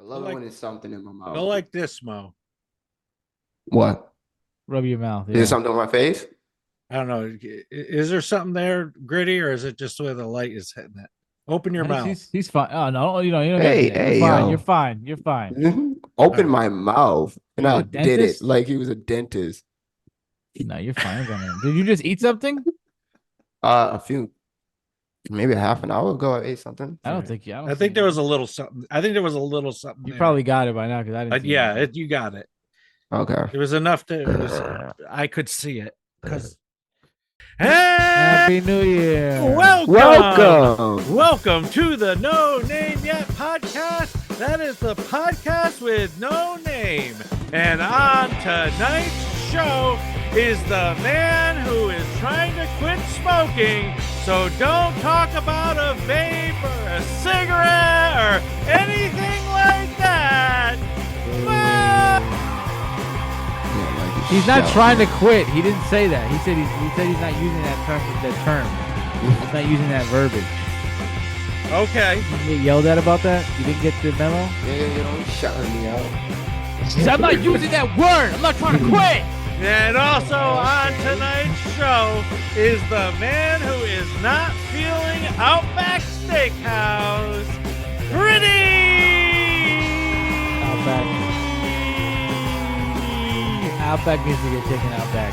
love it when it's something in my Go mouth. like this, Mo. What? Rub your mouth. Is Yeah. there something on my face? I don't know. Is there something there, Gritty, or is it just where the light is hitting it? Open your mouth. He's fine. Oh no, you don't Hey, gotta do that. hey, You're fine. yo. You're fine. You're fine. Open my mouth. And You a I did it dentist? like he was a dentist. No, you're fine. Did you just eat something? Maybe a half an hour ago, I ate something. I don't think you. I think there was a little something. I think there was a little something. You there. probably got it by now because I didn't. Yeah, you got it. Okay. It was enough to. I could see it because. Happy New Year! Welcome to the No Name Yet podcast. That is the podcast with no name. And on tonight's show is the man who is trying to quit smoking. So don't talk about a vape or a cigarette or anything like that. He's not trying to quit. He didn't say that. He said he's not using that term. He's not using that verbiage. Okay. You get yelled at about that? You didn't get the memo? Yeah, you know, he's shouting me out. He said, I'm not using that word. I'm not trying to quit. And also on tonight's show is the man who is not feeling Outback Steakhouse, Griddy! Outback needs to get taken out back,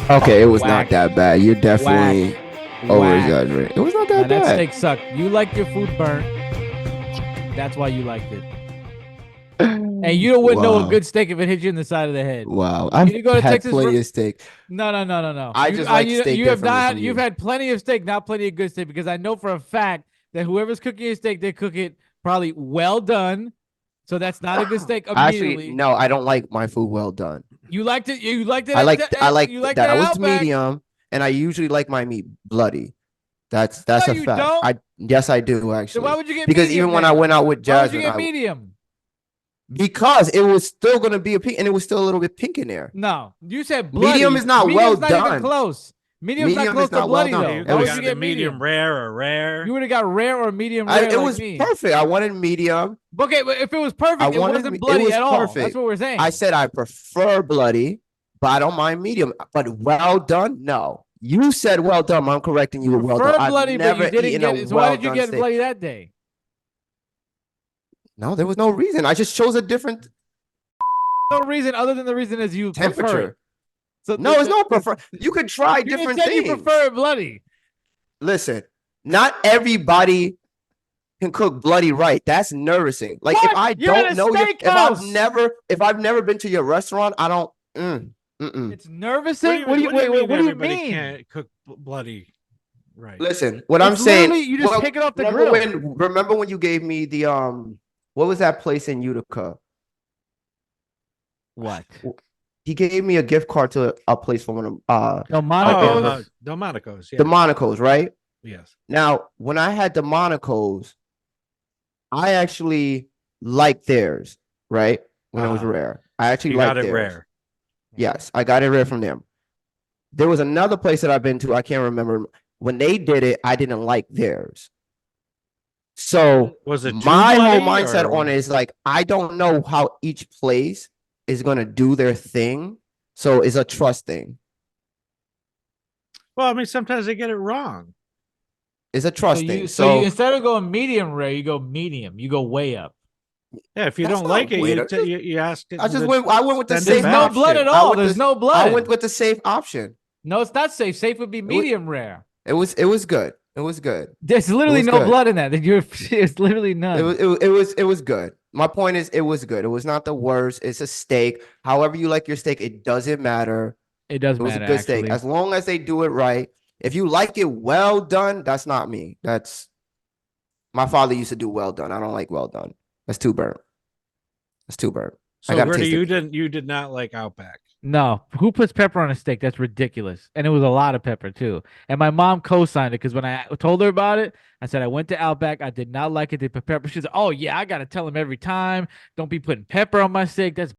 bro. Okay, it was not that bad. You're definitely over-exaggerating. It was not that bad. That steak sucked. You liked your food burnt. That's why you liked it. And you wouldn't know a good steak if it hit you in the side of the head. Wow. I've had plenty of steak. No. I just like steak differently. You've had plenty of steak, not plenty of good steak, because I know for a fact that whoever's cooking your steak, they cook it probably well done. So that's not a good steak immediately. Actually, no, I don't like my food well done. You liked it? You liked it? I like that was Outback? medium, and I usually like my meat bloody. That's a fact. Don't? Yes, I do actually. So why would you get because medium even when I went out with Jasmine, why would you get medium? Because it was still gonna be a pink, and it was still a little bit pink in there. No, you said bloody. Medium is not well done. Not even close. Medium's not close to bloody though. You would have got medium rare or rare. You would have got rare or medium rare. It was perfect. I wanted medium. Okay, but if it was perfect, it wasn't bloody at all. That's what we're saying. I said I prefer bloody, but I don't mind medium. But well done, no. You said well done. I'm correcting you. Well done. Bloody, but you didn't get it. So why did you get bloody that day? No, there was no reason. I just chose a different. No reason other than the reason is you temperature. So no, it's not prefer. You could try different things. You prefer it bloody. Listen, not everybody can cook bloody right. That's nervousing. Like what? If I don't know you, if I've never been to your restaurant, I don't. It's nervousing. What do you mean? Can't cook bloody right. Listen, what I'm saying. You just take it off the grill. Remember when you gave me the what was that place in Utica? What? He gave me a gift card to a place for one of Delmonico's. Yeah. Delmonico's, right? Yes. Now, when I had Delmonico's, I actually liked theirs, right? When it was rare. I actually liked theirs. Rare. Yes, I got it rare from them. There was another place that I've been to, I can't remember. When they did it, I didn't like theirs. So was it my whole mindset on it is like, I don't know how each place is going to do their thing. So it's a trust thing. Well, I mean, sometimes they get it wrong. It's a trust thing. So you, instead of going medium rare, you go medium. You go way up. Yeah, if you don't like it, you ask it. I went with the safe. There's no blood at all. There's no blood. I went with the safe option. No, it's not safe. Safe would be medium rare. It was good. It was good. There's literally no blood in that. It's literally none. It was good. My point is, it was good. It was not the worst. It's a steak. However you like your steak, it doesn't matter. It does matter. It was a good steak. As long as they do it right. If you like it well done, that's not me. That's my father used to do well done. I don't like well done. That's too burnt. So, Griddy, you did not like Outback. No, who puts pepper on a steak? That's ridiculous. And it was a lot of pepper too. And my mom co-signed it because when I told her about it, I said I went to Outback. I did not like it. They put pepper. She said, "Oh yeah, I gotta tell them every time. Don't be putting pepper on my steak." That's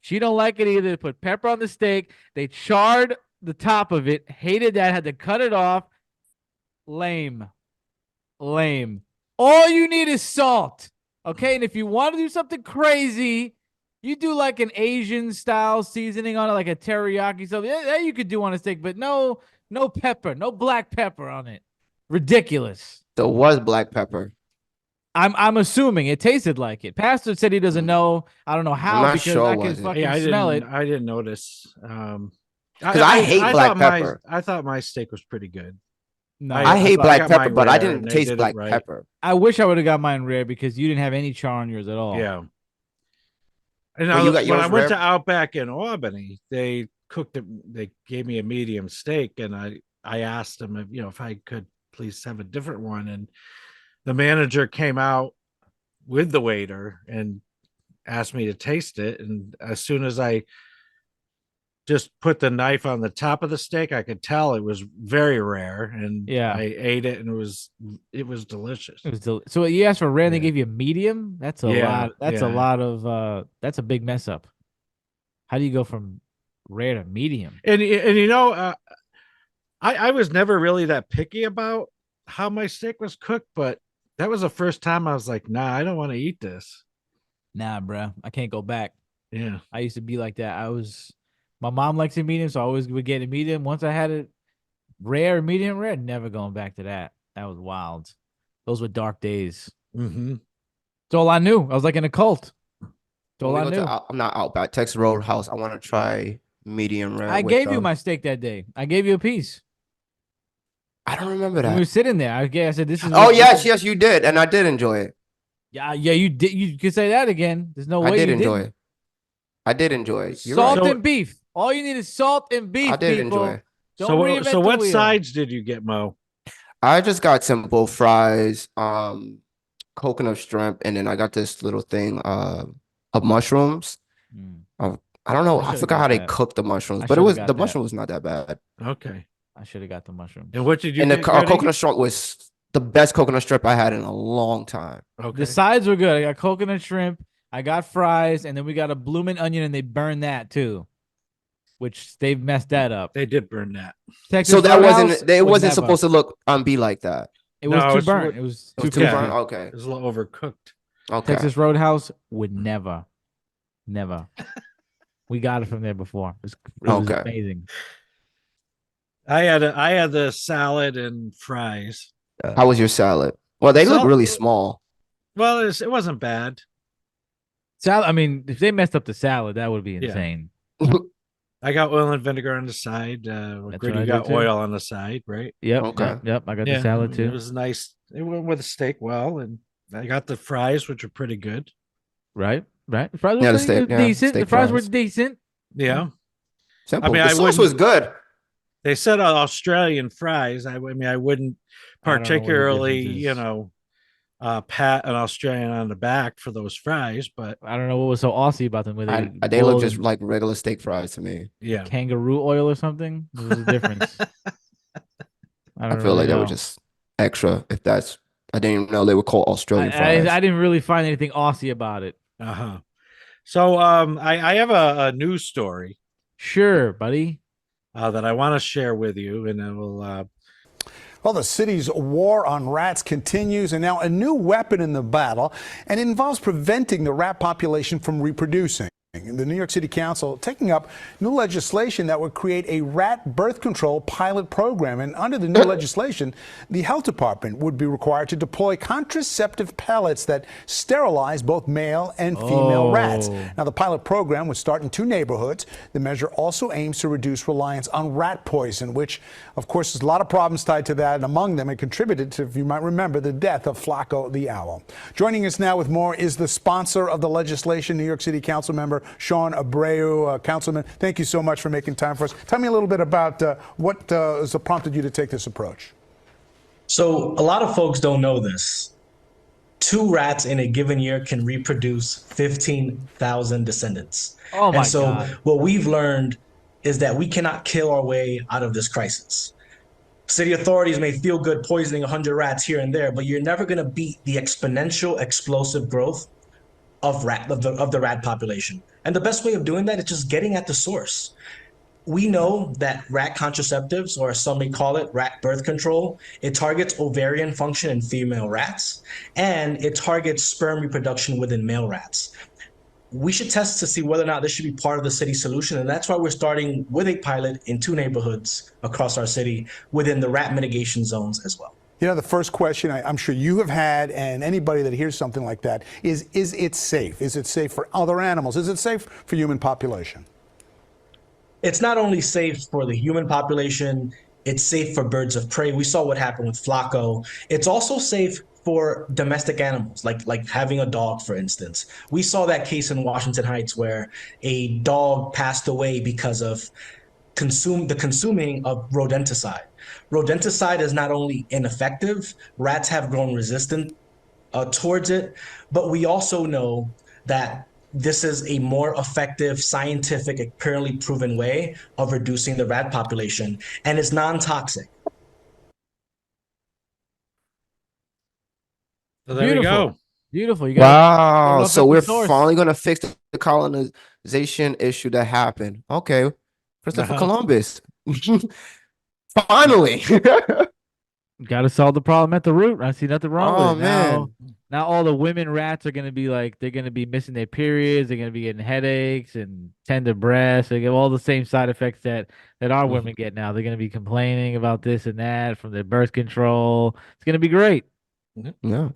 she don't like it either. They put pepper on the steak. They charred the top of it. Hated that. Had to cut it off. Lame. All you need is salt. Okay, and if you want to do something crazy, you do like an Asian style seasoning on it, like a teriyaki something. That you could do on a steak, but no pepper, no black pepper on it. Ridiculous. There was black pepper. I'm assuming it tasted like it. Pastor said he doesn't know. I don't know how not because sure I was can it. fucking Yeah, smell it. I didn't notice. Because I hate black thought pepper. I thought my steak was pretty good. No, I hate thought I black got pepper, mine but I rare, and didn't they taste did it black right. pepper. I wish I would have got mine rare because you didn't have any char on yours at all. Yeah. And Well, you got when I yours went to rare? Outback in Albany, they cooked it. They gave me a medium steak, and I asked them if I could please have a different one, and the manager came out with the waiter and asked me to taste it, and as soon as I just put the knife on the top of the steak, I could tell it was very rare, and Yeah. I ate it, and it was delicious. It was so you asked for rare and they Yeah. gave you a medium? That's a Yeah, lot. That's yeah. a lot of that's a big mess up. How do you go from rare to medium? And I was never really that picky about how my steak was cooked, but that was the first time I was like, nah, I don't want to eat this. Nah, bro. I can't go back. Yeah. I used to be like that. My mom likes it medium, so I always would get a medium. Once I had it rare, medium rare, never going back to that. That was wild. Those were dark days. Mm-hmm. That's all I knew. I was like in a cult. That's all When I we go knew. to I'm not Outback, Texas Roadhouse. I want to try medium rare. I with, gave you my steak that day. I gave you a piece. I don't remember When we were that. sitting there. I said, "This is." Oh yes, you did, and I did enjoy it. Yeah, you did. You could say that again. There's no way I did you enjoy didn't. it. I did enjoy it. You're Salt right. and beef. All you need is salt and beef. I did people. enjoy it. Don't So reinvent the what wheel. sides did you get, Mo? I just got simple fries, coconut shrimp, and then I got this little thing of mushrooms. Mm. I don't know. I I should've forgot got how they that. cooked the mushrooms, I but should've got the that. mushroom was not that bad. Okay. I should have got the mushrooms. And what did you And the get, Griddy? coconut shrimp was the best coconut shrimp I had in a long time. Okay. The sides were good. I got coconut shrimp. I got fries, and then we got a bloomin' onion, and they burned that too, which they've messed that up. They did burn that. Texas So that Roadhouse it would wasn't never. supposed to look be like that. It was No, too it's burnt. what- It was It too was too Yeah. burnt. crispy. Okay. It was a little overcooked. Okay. Texas Roadhouse would never. We got it from there before. It was Okay. amazing. I had the salad and fries. How was your salad? Well, they look Sal- really small. Well, it wasn't bad. Salad. I mean, if they messed up the salad, that would be Yeah. insane. I got oil and vinegar on the side. what Griddy I got did too. oil on the side, right? Yep. Okay. Yep. I got Yeah, the salad It too. was nice. It went with the steak well, and I got the fries, which are pretty good. Right. The fries were Yeah, the pretty steak- yeah, decent. The steak fries were fries. decent. Yeah. Simple. mean, The I sauce wouldn't- was good. They said Australian fries. I mean, I wouldn't I don't know what the particularly, difference is. pat an Australian on the back for those fries, but I don't know what was so Aussie about them. Where They look boiled just in like regular steak fries to me. yeah. kangaroo oil or something. What was the difference? I don't feel like really they were know. just extra. If that's, I didn't even know they were called Australian fries. I didn't really find anything Aussie about it. Uh-huh. So I have a news story Sure, buddy. that I want to share with you, and I will Well, the city's war on rats continues, and now a new weapon in the battle, and it involves preventing the rat population from reproducing. The New York City Council taking up new legislation that would create a rat birth control pilot program. And under the new legislation, the health department would be required to deploy contraceptive pellets that sterilize both male and female rats. Now, the pilot program would start in 2 neighborhoods. The measure also aims to reduce reliance on rat poison, which, of course, there's a lot of problems tied to that. And among them, it contributed to, if you might remember, the death of Flacco the owl. Joining us now with more is the sponsor of the legislation, New York City Council member Sean Abreu. Councilman, thank you so much for making time for us. Tell me a little bit about what has prompted you to take this approach. So a lot of folks don't know this. 2 rats in a given year can reproduce 15,000 descendants. Oh my and so God. what we've learned is that we cannot kill our way out of this crisis. City authorities may feel good poisoning 100 rats here and there, but you're never going to beat the exponential explosive growth of the rat population. And the best way of doing that is just getting at the source. We know that rat contraceptives, or some may call it rat birth control, it targets ovarian function in female rats, and it targets sperm reproduction within male rats. We should test to see whether or not this should be part of the city solution, and that's why we're starting with a pilot in 2 neighborhoods across our city within the rat mitigation zones as well. You know, the first question I'm sure you have had, and anybody that hears something like that, is it safe? Is it safe for other animals? Is it safe for human population? It's not only safe for the human population, it's safe for birds of prey. We saw what happened with Flacco. It's also safe for domestic animals, like having a dog, for instance. We saw that case in Washington Heights where a dog passed away because of the consuming of rodenticide. Rodenticide is not only ineffective, rats have grown resistant towards it, but we also know that this is a more effective, scientific, apparently proven way of reducing the rat population, and it's non-toxic. So there we go. Beautiful. You got Wow. So we're source. finally gonna fix the colonization issue that happened. Okay. Christopher Columbus. Finally. Got to solve the problem at the root. I see nothing wrong Oh, with it. man. Now all the women rats are gonna be like, they're gonna be missing their periods. They're gonna be getting headaches and tender breasts. They get all the same side effects that our women get now. They're gonna be complaining about this and that from their birth control. It's gonna be great. Yeah.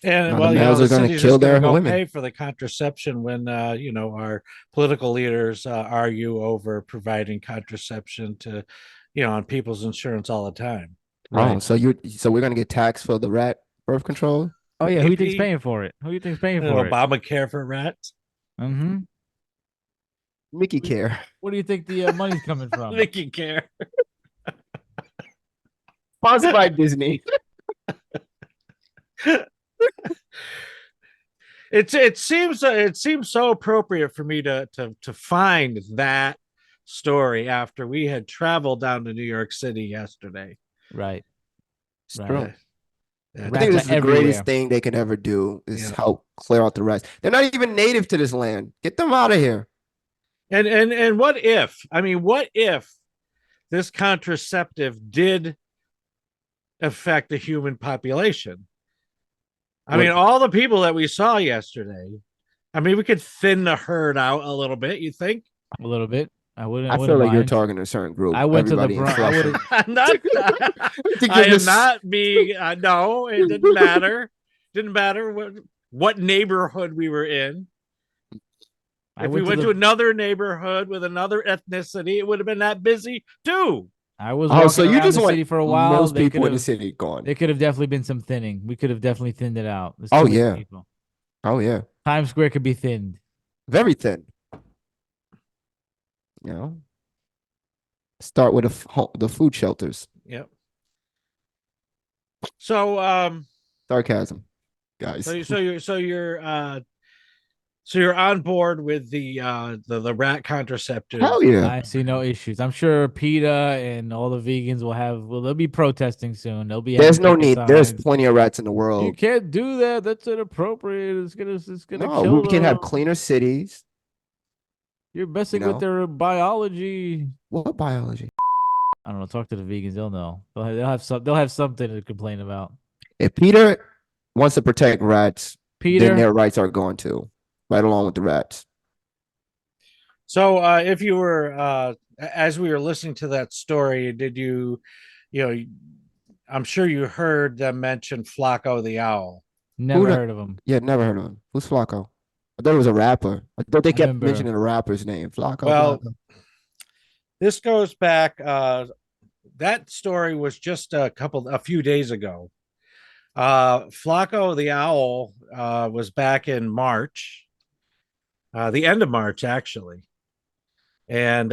And Now well, the you know, males the are gonna city's kill just going to their go women. pay for the contraception when, you know, our political leaders argue over providing contraception to, you know, on people's insurance all the time. Oh, so we're gonna get taxed for the rat birth control? Oh yeah, who you think's Maybe. paying for it? Who you think's paying You know, for it? Obamacare for rats. Mm-hmm. Mickey care. What do you think the money's coming from? Mickey care. Sponsored by Disney. It seems so appropriate for me to find that story after we had traveled down to New York City yesterday. Right. It's Right. true. Yeah, I Rats think this are is the everywhere. greatest thing they can ever do is Yeah. help clear out the rats. They're not even native to this land. Get them out of here. And what if? I mean, what if this contraceptive did affect the human population? I mean, all the people that we saw yesterday. I mean, we could thin the herd out a little bit. You think? A little bit. I wouldn't. I feel wouldn't like you're mind. targeting a certain group. I went to the Everybody in Bronx. I Flushing. would've- I'm not. think I you're am just- not being. No, it didn't matter. Didn't matter what neighborhood we were in. If we went to another neighborhood with another ethnicity, it would have been that busy too. I was Oh, walking so you around just the want city for a while. most They people in the could've- city gone. There could have definitely been some thinning. We could have definitely thinned it out. There's Oh, too many yeah. people. Oh yeah, Times Square could be thinned. very thin. You know, start with the food shelters. Yep. So Sarcasm, guys. so you're on board with the rat contraceptive. Hell yeah. I see no issues. I'm sure PETA and all the vegans they'll be protesting soon. They'll be. There's having no picket need. There's signs. plenty of rats in the You world. can't do that. That's inappropriate. It's gonna No, kill we can have them. cleaner cities. You're messing you know? with their biology. What biology? I don't know. Talk to the vegans. They'll know. They'll have something to complain about. If Peter wants to protect rats, then Peter, their rights are going to, right along with the rats. So if you were as we were listening to that story, did you know, I'm sure you heard them mention Flacco the owl. never Who the- heard of him. Yeah, never heard of him. Who's Flacco? I thought it was a rapper. I thought they kept remember- mentioning a rapper's name. Flacco. Well, Flacco. This goes back. That story was just a few days ago. Flacco the owl was back in March, the end of March actually, and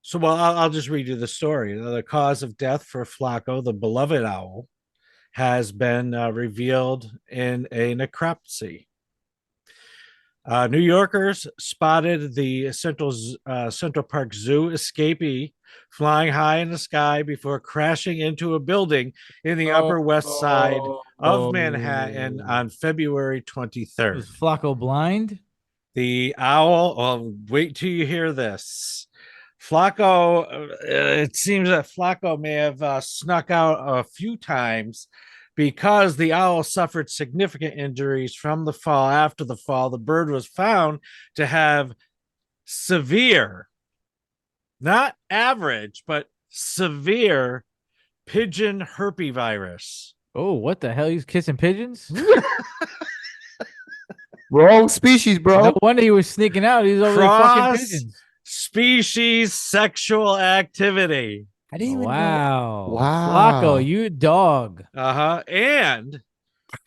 so I'll just read you the story. The cause of death for Flacco, the beloved owl, has been revealed in a necropsy. New Yorkers spotted the Central Park Zoo escapee flying high in the sky before crashing into a building in the Upper West Side of Manhattan on February 23rd. Was Flacco blind? The owl. Well, wait till you hear this. Flacco. It seems that Flacco may have snuck out a few times because the owl suffered significant injuries from the fall. After the fall, the bird was found to have severe, not average, but severe pigeon herpesvirus. Oh, what the hell? He's kissing pigeons? Wrong species, bro. No wonder he was sneaking out. He's over there fucking Cross pigeons. species sexual activity. I didn't even know. Wow. Wow. Flacco, you dog. And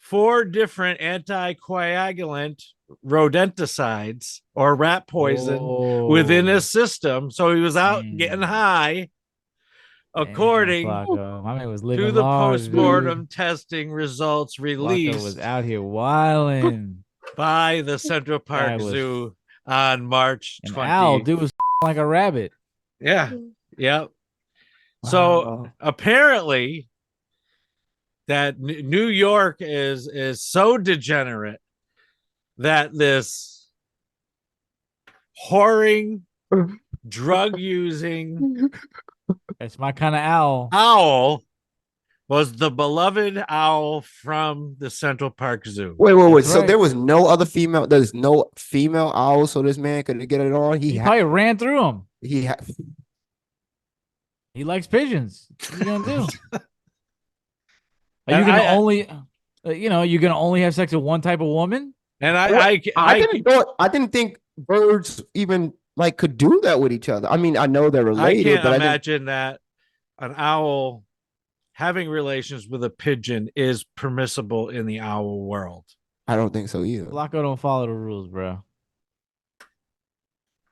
4 different anticoagulant rodenticides or rat poison within his system. So he was out getting high, according Flacco. My man was living to the large, postmortem dude. testing results Flacco released was out here wilding. by the Central Park Guy was- Zoo on March An 20. owl, dude, was like a rabbit. Yeah. Yep. So Wow. apparently that New York is so degenerate that this whoring, drug using That's my kind of owl. owl was the beloved owl from the Central Park Zoo. Wait. That's So right. there was no other female. There's no female owl, so this man could get it on. He probably ran through him. He He likes pigeons. What are you gonna do? Are And you gonna I- only, you're gonna only have sex with one type of woman? And I didn't think birds even like could do that with each other. I mean, I know they're I related, can't but I didn't. imagine that an owl having relations with a pigeon is permissible in the owl world. I don't think so either. Flacco don't follow the rules, bro.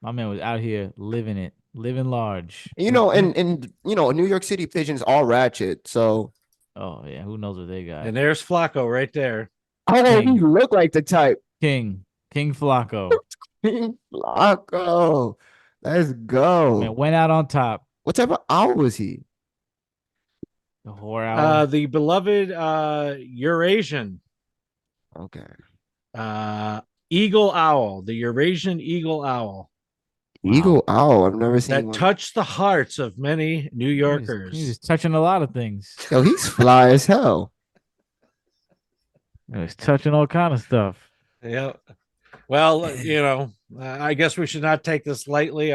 My man was out here living large. And New York City pigeons are ratchet. So Oh yeah, who knows what they got? And there's Flacco right there. oh, he look like the type. King Flacco. Flacco. Let's go. Man went out on top. What type of owl was he? The whore owl. The beloved Eurasian Okay. eagle owl, the Eurasian eagle owl Eagle owl. I've never seen that one. touched the hearts of many New Yorkers. He's touching a lot of things. Yo, he's fly as hell. He's touching all kind of stuff. Yeah. Well, I guess we should not take this lightly.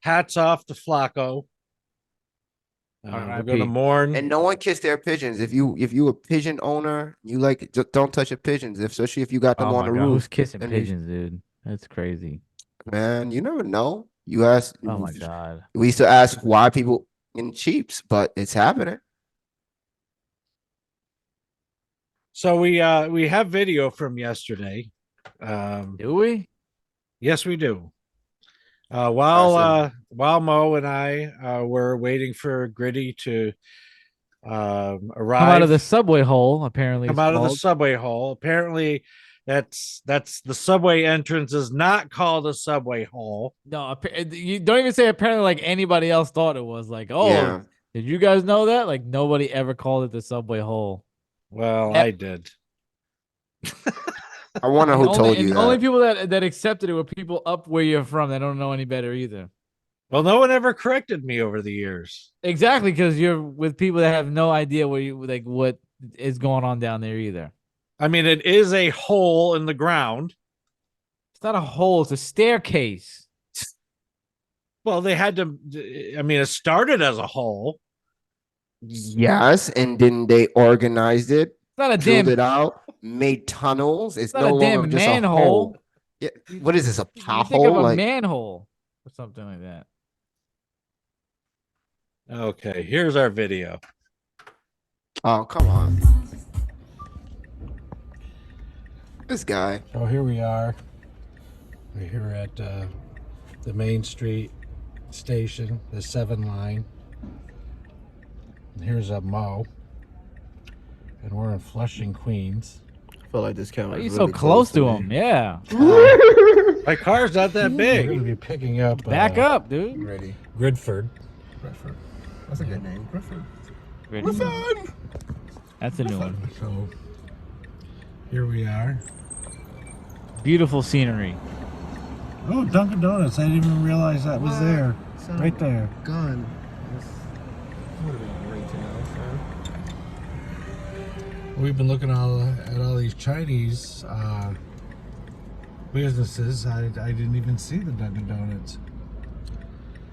Hats off to Flacco. We're R.I.P. going to mourn. And no one kiss their pigeons. If you a pigeon owner, you like don't touch your pigeons, especially if you got them Oh on my the God, roof. who's kissing And you- pigeons, dude? That's crazy. Man, you never know. You ask. Oh my God. We used to ask why people in cheaps, but it's happening. So we have video from yesterday. Do we? Yes, we do. While Mo and I were waiting for Griddy to arrive, Come out of the subway hole, apparently. come it's out of the called. subway hole. Apparently, that's the subway entrance is not called a subway hole. No, you don't even say apparently like anybody else thought it was. Like, oh, Yeah. did you guys know that? Like nobody ever called it the subway hole. Well, Yep. I did. I wonder who told you The that. only people that accepted it were people up where you're from that don't know any better either. Well, no one ever corrected me over the years. Exactly, because you're with people that have no idea what is going on down there either. I mean, it is a hole in the ground. It's not a hole; it's a staircase. Well, they had to. I mean, it started as a hole. Yes, and then they organized it, It's not a drilled damn. it out, made tunnels. It's It's not no a longer damn just a manhole. hole. Yeah. What is this? A You think of pothole? a Like manhole or something like that. Okay, here's our video. oh, come on. This guy. So here we are. We're here at the Main Street station, the 7 line. And here's a Mo. And we're in Flushing, Queens. I feel like this camera. Why are is you so really close to me. him? Yeah. My car's not that We're big. going to be picking up Back up, dude. Griddy. Gridford. Grifford. That's a good name. Grifford. That's a new one. So here we are. Beautiful scenery. Oh, Dunkin' Donuts. I didn't even realize that was there. Son, Right there. Gun. This would have been great to know, son. We've been looking at all these Chinese businesses. I didn't even see the Dunkin' Donuts.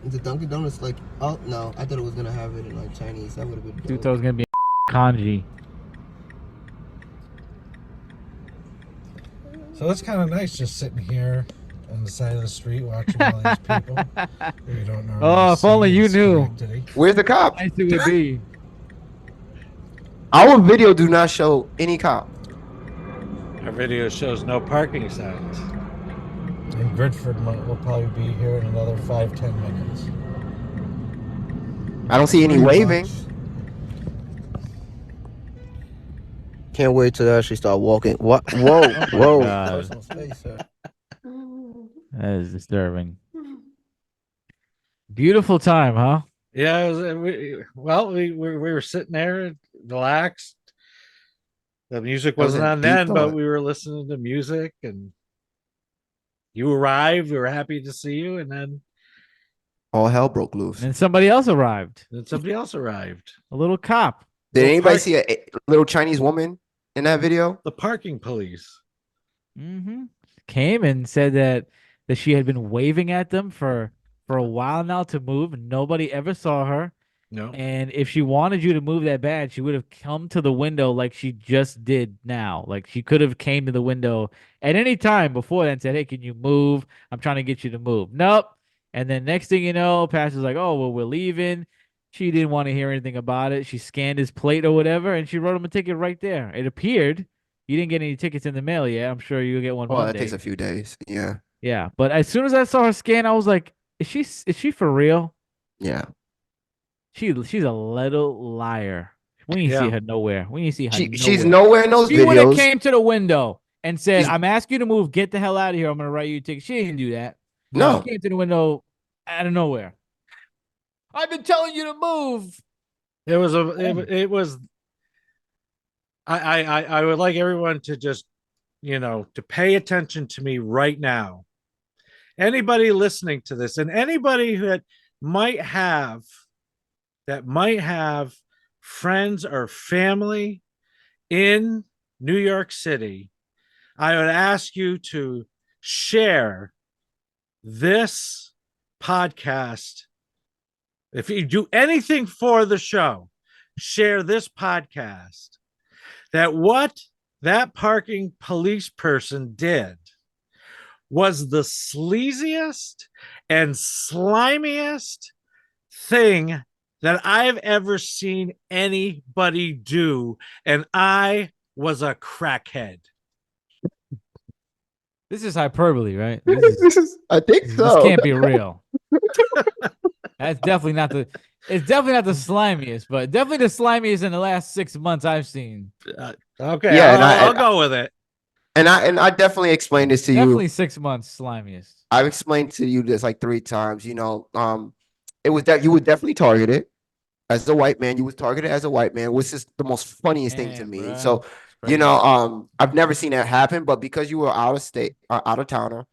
The Dunkin' Donuts, like, oh no, I thought it was gonna have it in like Chinese. That would have been Dude dope. thought it was gonna be kanji. So it's kind of nice just sitting here on the side of the street watching all these people who you don't know. Oh, if only you knew. Where's the cop? Nice it would be. Our video do not show any cop. Our video shows no parking signs. And Gridford will probably be here in another 5-10 minutes. I don't see any waving. Can't wait till they actually start walking. What? Whoa, whoa. God. Personal space, sir. That is disturbing. Beautiful time, huh? Yeah, it was, we were sitting there, relaxed. The music That was wasn't a on deep then, but thought. we were listening to music, and you arrived. We were happy to see you, and then All hell broke loose. And then somebody else arrived. somebody else arrived. A little cop. Did Well, anybody park- see a little Chinese woman in that video? The parking police. Mm-hmm. Came and said that she had been waving at them for a while now to move. Nobody ever saw her. No. And if she wanted you to move that bad, she would have come to the window like she just did now. Like she could have came to the window at any time before that and said, "Hey, can you move? I'm trying to get you to move." Nope. And then next thing you know, pastor's like, "Oh, well, we're leaving." She didn't want to hear anything about it. She scanned his plate or whatever, and she wrote him a ticket right there. It appeared. You didn't get any tickets in the mail yet. I'm sure you'll get one Well, Monday. that takes a few days. Yeah. Yeah, but as soon as I saw her scan, I was like, "Is she for real?" Yeah. She's a little liar. We need to see Yeah. her nowhere. We need to see her. She's nowhere. nowhere in those She would have videos. came to the window and said, She's- "I'm asking you to move. Get the hell out of here. I'm gonna write you a ticket." She didn't do that. No. She came to the window out of nowhere. I've been telling you to move. It was it was. I would like everyone to just, to pay attention to me right now. Anybody listening to this, and anybody that might have friends or family in New York City, I would ask you to share this podcast. If you do anything for the show, share this podcast. That what that parking police person did was the sleaziest and slimiest thing that I've ever seen anybody do. And I was a crackhead. This is hyperbole, right? I think This so. can't be real. That's definitely not the. It's definitely not the slimiest, but definitely the slimiest in the last 6 months I've seen. Okay, Yeah, and I'll go with it. And I definitely explained this to Definitely you. 6 months slimiest. I've explained to you this like 3 times. It was that you were definitely targeted as a white man. You was targeted as a white man, which is the most funniest thing to Damn, me. bruh. So, I've never seen that happen, but because you were out of state, out of towner,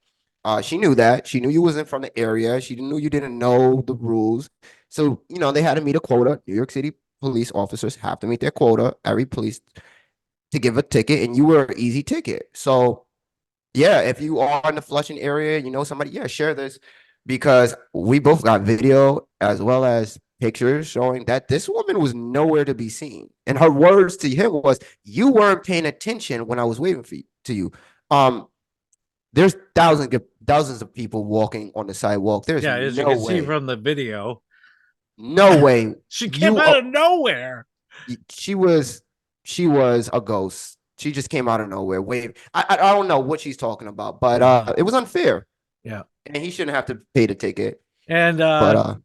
she knew that. She knew you wasn't from the area. She knew you didn't know the rules. So, they had to meet a quota. New York City police officers have to meet their quota, every police, to give a ticket, and you were an easy ticket. So, yeah, if you are in the Flushing area, somebody, share this, because we both got video as well as pictures showing that this woman was nowhere to be seen. And her words to him was, "You weren't paying attention when I was waiting for you." There's thousands of people walking on the sidewalk. There's As no you can way. see from the video, No way. she came You out are- of nowhere. She was a ghost. She just came out of nowhere. I don't know what she's talking about, but it was unfair. Yeah. And he shouldn't have to pay the ticket. And But I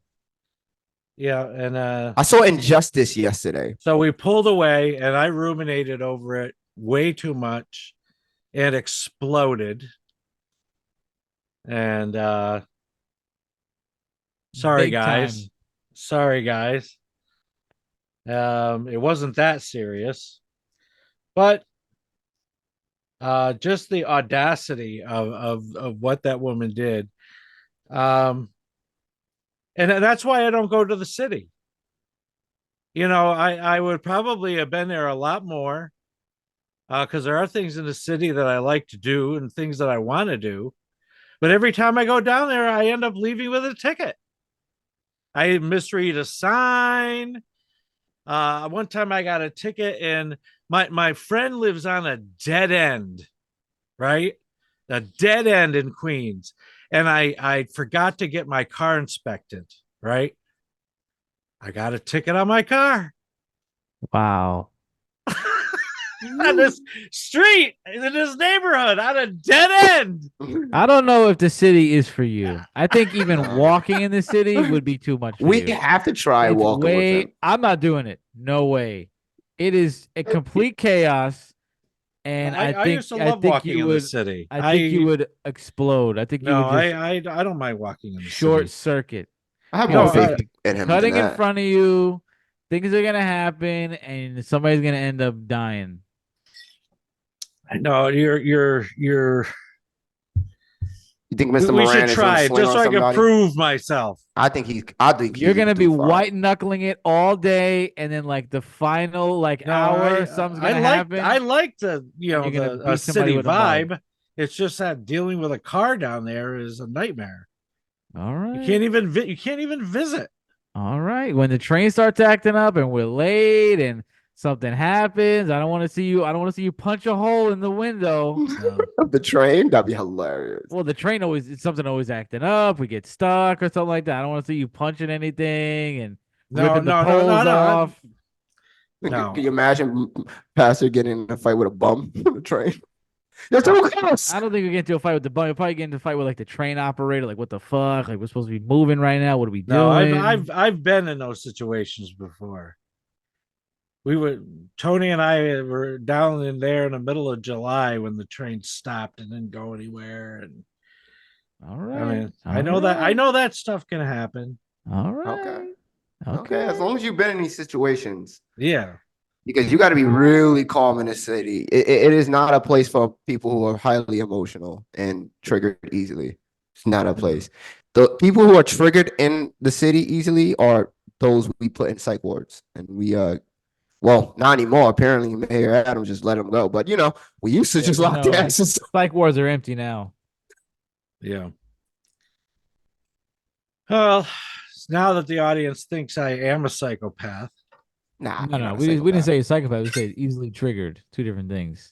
I saw Injustice yesterday. so we pulled away, and I ruminated over it way too much, and exploded. And sorry Big guys. time. Sorry guys. It wasn't that serious. But Just the audacity of what that woman did. Um, and that's why I don't go to the city. I would probably have been there a lot more because there are things in the city that I like to do and things that I want to do. But every time I go down there, I end up leaving with a ticket. I misread a sign. One time I got a ticket, and my friend lives on a dead end, right? A dead end in Queens. And I forgot to get my car inspected, right? I got a ticket on my car. Wow. On this street in this neighborhood on a dead end. I don't know if the city is for you. I think even No. walking in the city would be too much for We you. have to try It's walking with him. I'm not doing it. No way. It is a complete chaos. And I think used to love walking in the city. I think you would explode. I think you No, would just I don't mind walking in the short city. circuit. I have You know, more faith if in him than cutting in that. front of you, things are gonna happen, and somebody's gonna end up dying. No, you're You think Mr. we Moran should is try it going to swing just on so I can somebody? prove myself. I think he's You're gonna be too far. white knuckling it all day, and then like the final No, hour, something's gonna happen. I like the you're gonna a beat somebody city with a mug. vibe. It's just that dealing with a car down there is a nightmare. All right. You can't even visit. All right. When the train starts acting up and we're late and something happens, I don't want to see you. I don't want to see you punch a hole in the window. The train? That'd be hilarious. Well, the train something always acting up. We get stuck or something like that. I don't want to see you punching anything and ripping the poles off. No. Can you imagine Pastor getting in a fight with a bum on the train? You're too close. I don't think we get into a fight with the bum. We'll probably get into a fight with like the train operator. Like, what the fuck? Like, we're supposed to be moving right now. What are we doing? No, I've been in those situations before. Tony and I were down in there in the middle of July when the train stopped and didn't go anywhere. And all right. I mean, I know that stuff can happen. All right. Okay. As long as you've been in these situations. Yeah. Because you got to be really calm in the city. It is not a place for people who are highly emotional and triggered easily. It's not a place. The people who are triggered in the city easily are those we put in psych wards. And well, not anymore. Apparently, Mayor Adams just let them go. But, we used to just lock their asses. Psych wards are empty now. Yeah. Well, now that the audience thinks I am a psychopath. Nah, no. We didn't say psychopath. We said easily triggered. Two different things.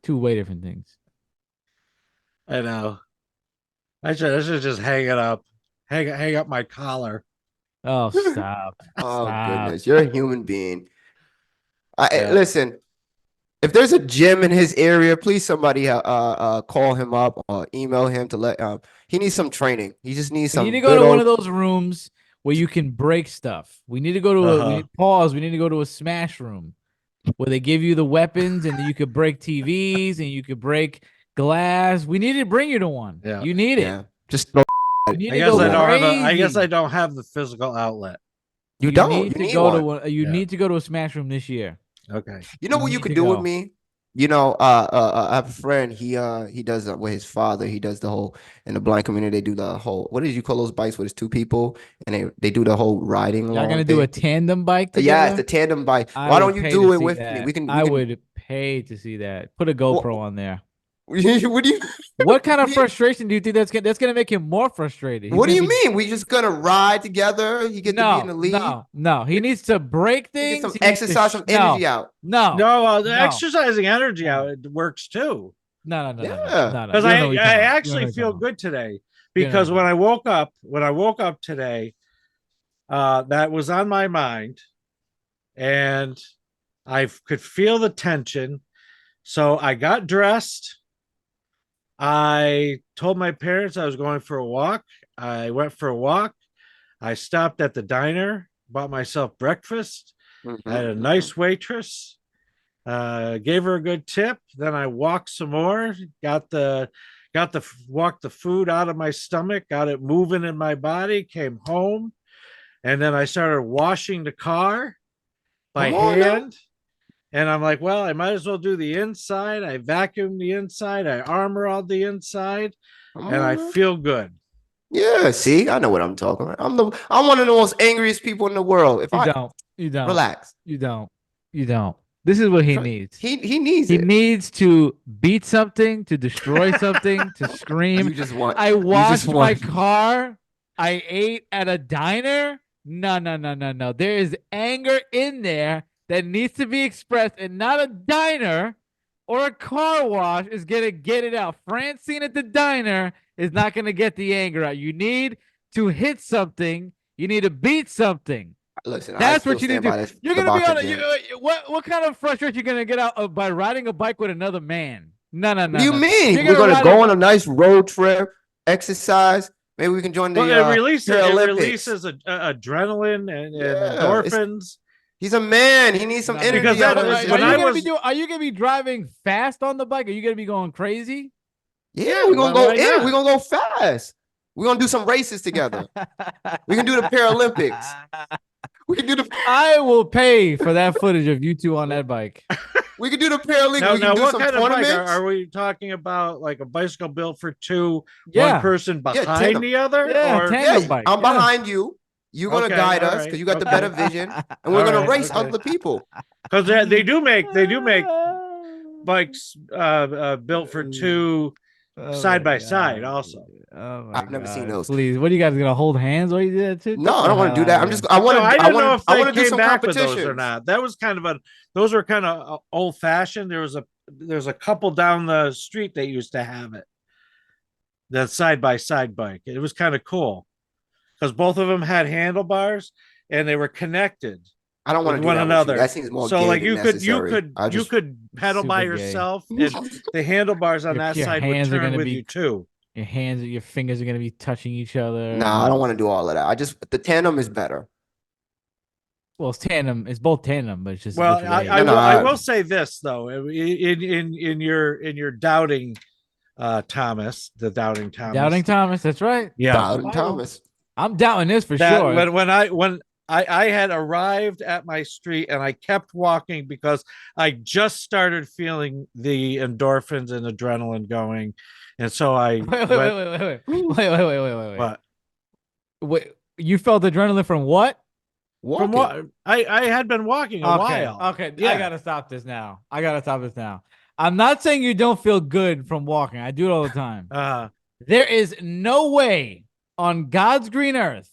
Two way different things. I know. I should just hang it up. Hang up my collar. Oh, stop. Oh, Stop. goodness. You're a human being. Listen, if there's a gym in his area, please somebody call him up or email him to let he needs some training. He just needs some. You need to go to one of those rooms where you can break stuff. We need to go to we need to go to a smash room where they give you the weapons and you could break TVs and you could break glass. We need to bring you to one. Yeah. You need it. Yeah. Just throw. I guess I don't have the physical outlet. You need need to go to a smash room this year. Okay. You know what you could do with me? I have a friend. He does with his father. He does the whole in the blind community. They do the whole. What did you call those bikes where it's two people and they do the whole riding. Y'all gonna do a tandem bike together? Yeah, it's a tandem bike. Why don't you do it with me? We can. I would pay to see that. Put a GoPro on there. What do you? What kind of frustration do you think that's gonna make him more frustrated? What do you mean? We just gonna ride together? He get to be in the lead. No. He needs to break things. Get some exercise, some energy out. No. Exercising energy out it works too. No. Because I actually feel good today because when I woke up today, that was on my mind, and I could feel the tension. So I got dressed. I told my parents I was going for a walk. I went for a walk. I stopped at the diner, bought myself breakfast. I had a nice waitress. Gave her a good tip. Then I walked some more. Walked the food out of my stomach. Got it moving in my body. Came home, and then I started washing the car by hand. And I'm like, well, I might as well do the inside. I vacuum the inside. I armor all the inside, and I feel good. Yeah, see, I know what I'm talking about. I'm one of the most angriest people in the world. If You I don't. You don't. relax, You don't. You don't. This is what he needs. he needs He it. needs to beat something, to destroy something, to scream. You just want. I you just washed my want- car. I ate at a diner. No, no, no, no, no. There is anger in there that needs to be expressed, and not a diner or a car wash is going to get it out. Francine at the diner is not going to get the anger out. You need to hit something. You need to beat something. Listen, That's I what you still need to stand by do. this- You're the gonna be on boxing a gym. what kind of frustration you're gonna get out by riding a bike with another man? No, no, no. What do you no. mean? You're We're gonna ride go on a nice road trip, exercise. Maybe we can join the Well, it Paralympics. releases adrenaline and Yeah, endorphins. He's a man. He needs some No, no, energy because out that of was- his when are you I gonna was- be doing? Are you gonna be driving fast on the bike? Are you gonna be going crazy? Yeah, we're gonna why go in. not? We're gonna go fast. We're gonna do some races together. We can do the Paralympics. We can do the I will pay for that footage of you two on that bike. we can do the Paralympics. Now, we can do what some kind of bike tournaments. are we talking about? Like a bicycle built for two, Yeah. one person behind tandem. the other? Yeah, or tandem. Yeah, bike, I'm yeah. behind you. You're gonna Okay, guide all us right, because you got the okay. better vision, and we're All gonna right, race okay. other people. because they do make bikes built for two side by side also. Oh my I've never seen those. Please, what are you guys gonna hold hands while you do that too? No, I don't want to do that. I'm just. I want No, to. I I don't know want if to. I they want to do came some back with competitions those or not. That was kind of those were kind of old fashioned. There's a couple down the street that used to have it. That side by side bike. It was kind of cool because both of them had handlebars and they were connected I don't want to with do one that another. With you. That seems more so gay like than you necessary. could pedal by Super gay. yourself and the handlebars on that Your side would hands are turn gonna with be- you too. your fingers are gonna be touching each other. Nah, I don't want to do all of that. The tandem is better. Well, it's tandem. It's both tandem, but it's just Well, which way. I will say this though, in your doubting, Thomas, the doubting Thomas, Doubting Thomas. That's right. yeah. Doubting Thomas. I'm doubting this for That sure. when I had arrived at my street and I kept walking because I just started feeling the endorphins and adrenaline going, and so I Wait. But Wait, you felt adrenaline from what? from what I had been walking a while. Okay, Yeah. I gotta stop this now. I'm not saying you don't feel good from walking. I do it all the time. There is no way on God's green earth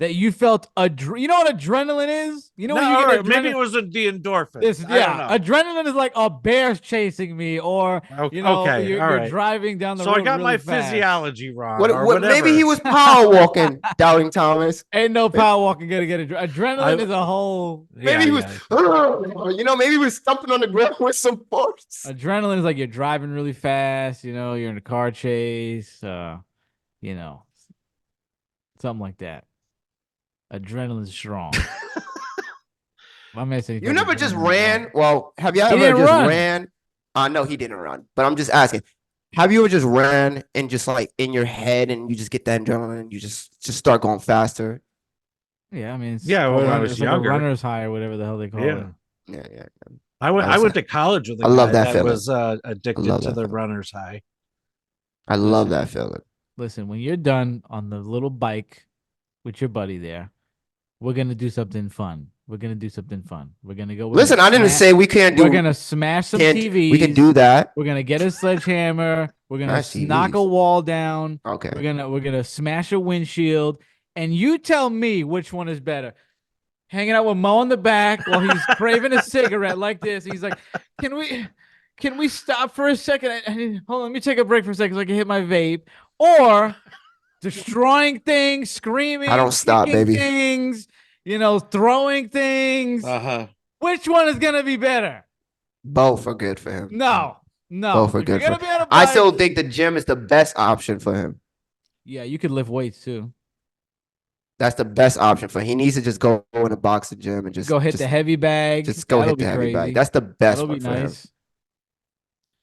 that you felt you know what adrenaline is? You know No, when you all get right, maybe adrenaline- it was the endorphins. This, I don't yeah, know. adrenaline is like a bear's chasing me, or you know, Okay, you're, all you're right. driving down the So road. I got really my fast. physiology wrong. What? or What? Maybe whatever. he was power walking, Doubting Thomas. Ain't no power walking gonna get adrenaline is a whole. Maybe he was. You know, maybe he was stumping on the ground with some force. Adrenaline is like you're driving really fast. You know, you're in a car chase. You know, something like that. Adrenaline's strong. My man said he You felt never just adrenaline. ran. Well, have you He ever didn't just run. ran? No, he didn't run. But I'm just asking. Have you ever just ran and just like in your head and you just get that adrenaline and you just start going faster? Yeah, I mean, it's Yeah, called when I was it's like a younger. runner's high or whatever the hell they call Yeah. it. Yeah. I went to college with a I love guy that feeling. was addicted love to that the feeling. runner's high. I love that feeling. Listen, when you're done on the little bike with your buddy there, we're gonna do something fun. We're gonna go. Listen, I didn't say we can't do. We're gonna smash some can't- TVs. We can do that. We're gonna get a sledgehammer. We're gonna Smash knock a TVs. wall down. Okay. We're gonna smash a windshield, and you tell me which one is better. Hanging out with Mo in the back while he's craving a cigarette like this. He's like, "Can we stop for a second? Hold on, let me take a break for a second so I can hit my vape." Or destroying things, screaming, I don't stop, kicking baby. things, throwing things. Uh-huh. Which one is gonna be better? Both are good for him. No. Both are If you're good for gonna be on a I bike- still think the gym is the best option for him. Yeah, you could lift weights too. That's the best option for him. He needs to just go in a boxing gym and just Go hit the heavy bag. Just go That'll hit the be heavy crazy. bag. That's the best That'll one be for him. nice.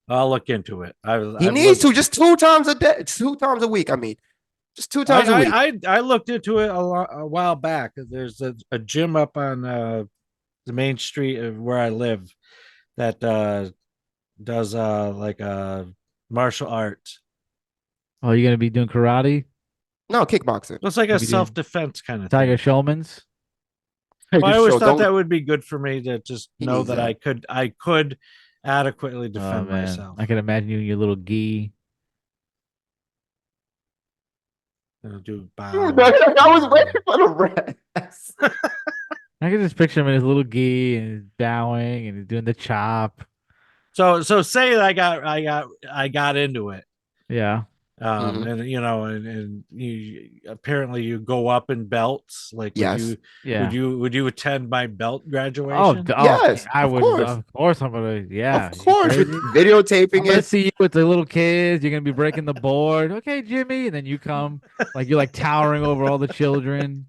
I'll look into it. He needs to just 2 times a day, 2 times a week. I mean, just 2 times a week. I looked into it a while back. There's a gym up on the main street of where I live, that does like martial arts. Oh, you're gonna be doing karate? No, kickboxing. It's like a Maybe doing self-defense kind of Tiger thing. Schulman's? Well, I always Show, thought don't that would be good for me to just he know needs that that. I could adequately Oh defend man, myself. I can imagine you in your little gi. Do Dude, bow. I was waiting for the rest. I can just picture him in his little gi and he's bowing and he's doing the chop. So say that I got into it. Yeah. Mhm. And and you apparently you go up in belts. Like Yes. Yeah. would you attend my belt Oh, graduation? Yes, I of would. course. Of course, I'm gonna. Yeah, Of you course, with crazy? I'm videotaping gonna it. see you with the little kids. You're gonna be breaking the board. Okay, Jimmy, and then you come like you're like towering over all the children.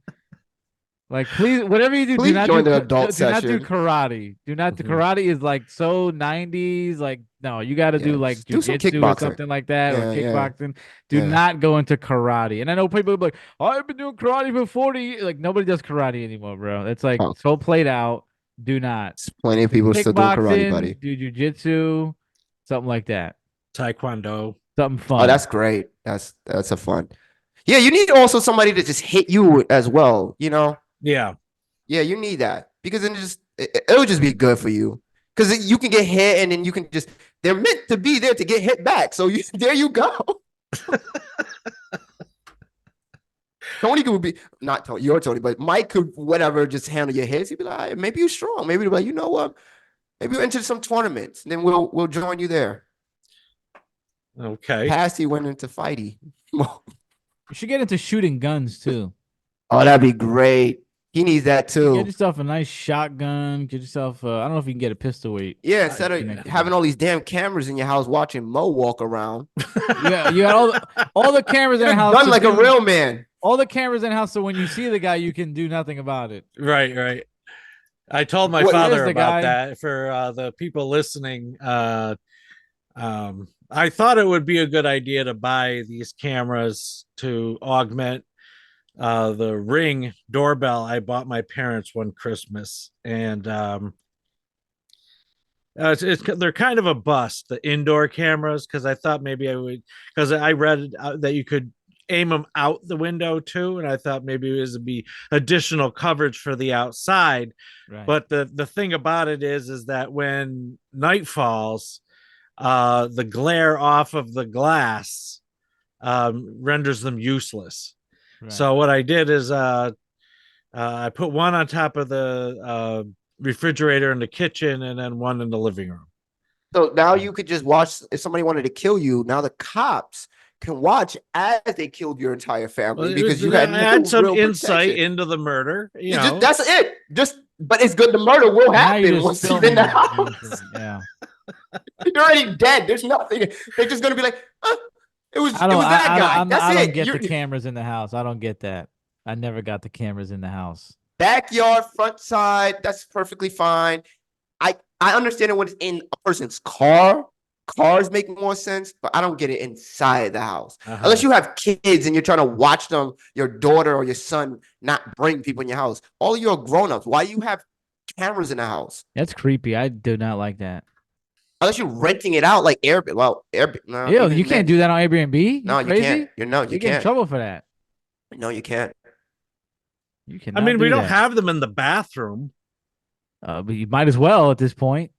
Like, please, whatever you do, do Please not join do the adult do not do session. karate. Do not do Mhm. karate is like so 90s. Like, no, you got to do Yeah, like just do some jujitsu or kickboxing. something like that, or Yeah, yeah, kickboxing. Do yeah. not go into karate. And I know people are like, oh, I've been doing karate for 40. Like, nobody does karate anymore, bro. It's like Oh, so played out. Do not there's plenty of do people still doing karate, kickboxing. buddy. Do jujitsu, something like that. Taekwondo. Something Oh, fun. that's great. That's a fun. Yeah, you need also somebody to just hit you as well. Yeah. Yeah, you need that because then it'll just be good for you because you can get hit and then you can just they're meant to be there to get hit back. So there you go. Tony could be not Tony, you're Tony, but Mike could whatever just handle your hits. He'd be like, maybe you're strong. Maybe he'll be like, you know what? Maybe you enter some tournaments. And then we'll join you there. Okay. Past he went into fighty. Oh, You should get into shooting guns too. that'd be great. He needs that You get too. yourself a nice shotgun. Get yourself. I don't know if you can get a pistol weight. Yeah, instead You of having all these damn cameras in your house watching Mo walk around. Yeah, you got all the cameras in Get the a house. gun So like a real man. all the cameras in the house. So when you see the guy, you can do nothing about it. Right. I told my What- father Where's the about guy? that for the people listening. I thought it would be a good idea to buy these cameras to augment the Ring doorbell I bought my parents one Christmas, and they're kind of a bust, the indoor cameras, because I thought maybe I would, because I read that you could aim them out the window too, and I thought maybe it would be additional coverage for the outside. Right. But the thing about it is that when night falls, the glare off of the glass renders them useless. Right. So what I did is I put one on top of the refrigerator in the kitchen and then one in the living room. So now you could just watch if somebody wanted to kill you. Now the cops can watch as they killed your entire family because you had no some real insight protection. into the murder. You That's it. But it's good. The murder will Now you're happen just once he's filming in the it. house. Yeah. You're already dead. There's nothing. They're just gonna be like, it was I don't. that I, guy. I, That's I don't it. get You're- the cameras in the house. I don't get that. I never got the cameras in the house. Backyard, front side, that's perfectly fine. I understand it when it's in a person's car. Cars make more sense, but I don't get it inside the house. Unless you have kids and you're trying to watch them, your daughter or your son not bring people in your house. All of you are grown-ups. Why you have cameras in the house? That's creepy. I do not like that. Unless you're renting it out like Airbnb. Well, Airbnb. No, Ew, even you can't then. do that on Airbnb. No, you crazy? can't. You You get in can't. trouble for that. No, you can't. You I cannot. mean, we do don't that. have them in the bathroom. But you might as well at this point.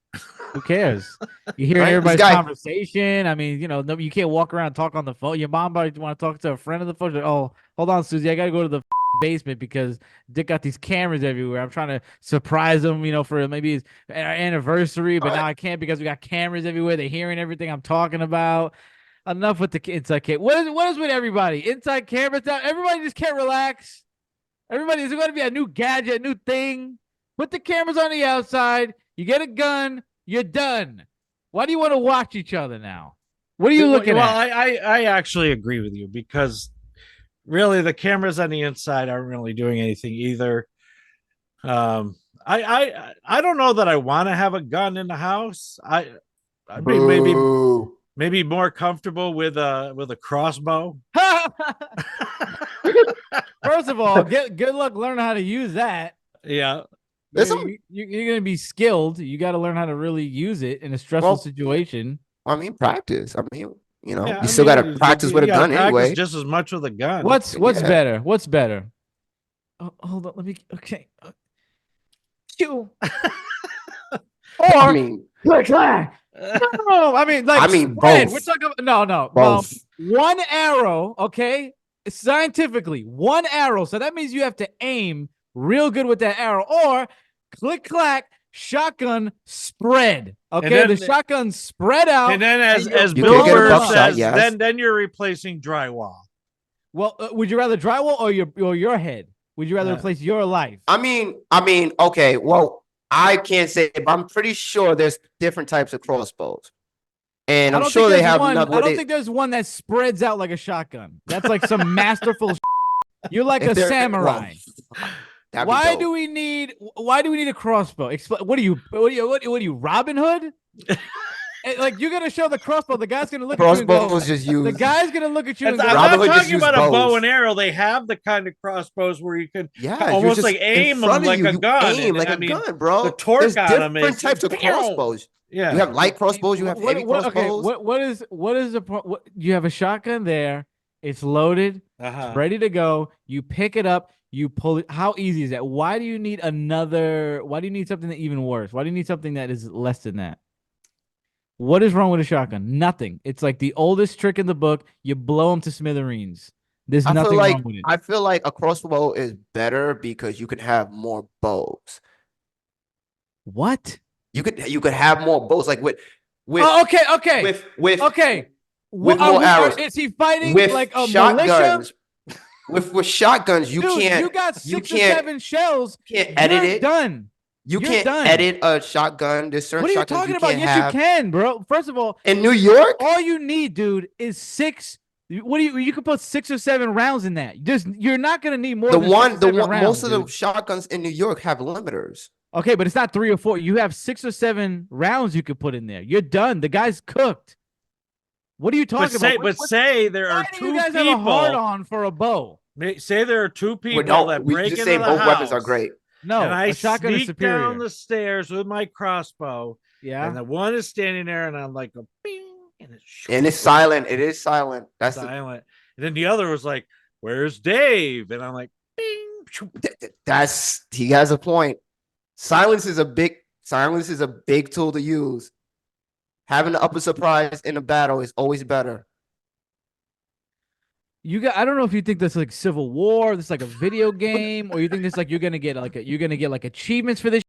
Who cares? You hear Right? This everybody's guy- conversation. I mean, no, you can't walk around and talk on the phone. Your mom might want to talk to a friend of the phone. Oh, hold on, Susie. I got to go to the basement because Dick got these cameras everywhere. I'm trying to surprise him, for maybe his anniversary, but now I can't because we got cameras everywhere. They're hearing everything I'm talking about. Enough with the inside camera. What is with everybody? Inside cameras now. Everybody just can't relax. Everybody, is going to be a new gadget, a new thing. Put the cameras on the outside. You get a gun. You're done. Why do you want to watch each other now? What are you looking well, at? I actually agree with you because really the cameras on the inside aren't really doing anything either. I don't know that I want to have a gun in the house. I Boo. maybe more comfortable with a crossbow. First of all, good luck learning how to use that. Yeah. There's some. You're gonna be skilled. You got to learn how to really use it in a stressful Well, situation. I mean, practice. I mean, Yeah, you still got to practice with a gotta gun practice anyway. just as much with a gun. What's Yeah. better? What's better? Oh, hold on. Let me. Okay. You. Or I mean, no, I mean, like, I mean, spread. both. We're talking about no. both. One arrow, okay? Scientifically, one arrow. So that means you have to aim real good with that arrow, or click clack shotgun spread. Okay, then- the shotgun spread out. And then, as You Bill can get a Burr buckshot, says, yes. then you're replacing drywall. Well, would you rather drywall or your head? Would you rather Yeah. replace your life? I mean, okay. Well, I can't say, but I'm pretty sure there's different types of crossbows, and I I'm don't sure think they there's have one. another. I don't think there's one that spreads out like a shotgun. That's like some masterful. You're like a samurai. That'd be Why dope. do we need a crossbow? Explain. What are you, Robin Hood? Like, you're gonna show the crossbow. The guy's gonna look at you and go. Crossbows just used. The guy's gonna look at you and go. I'm Robin not Hood just talking used about a bow bows. and arrow. They have the kind of crossbows where you can Yeah, almost just like in aim front them of like you. a You gun. aim And, like I a mean, gun, bro. the torque There's on 'em different is types of pew! crossbows. Yeah. You have light crossbows. You have heavy Okay, crossbows. what is the what? You have a shotgun there. It's loaded. Uh-huh. It's ready to go. You pick it up. You pull it. How easy is that? Why do you need another? Why do you need something that even worse? Why do you need something that is less than that? What is wrong with a shotgun? Nothing. It's like the oldest trick in the book. You blow them to smithereens. There's I nothing feel like wrong with it. I feel like a crossbow is better because you can have more bows. What? You could have more bows, like with Oh, okay. with Okay. with more arrows. Is he fighting with like a militia? shotguns. With shotguns, you Dude, can't. you got 6 or can't- 7 shells. Can't edit You're it. done. You You're can't done. edit a shotgun. There's certain What are you shotguns talking you about? can't Yes, have. you can, bro. First of all, In New York, all you need, dude, is 6. What do you can put 6 or 7 rounds in that. You're not gonna need more the than one, 6 or the 7 one, rounds, most of the dude. shotguns in New York have limiters. Okay, but it's not 3 or 4. You have 6 or 7 rounds you could put in there. You're done. The guy's cooked. What are you talking about? Say there Why are do two you guys people. have a hard on for a bow? Say there are two people that We break just into say the both house, weapons are great. No, and I a shotgun is sneak superior. down the stairs with my crossbow, Yeah. and the one is standing there, and I'm like, a bing, And it's silent. It is silent. That's silent. And then the other was like, "Where's Dave?" And I'm like, "Bing." that's he has a point. Silence is a big tool to use. Having the upper surprise in a battle is always better. I don't know if you think that's like Civil War, this like a video game, or you think this like you're gonna get like achievements for this.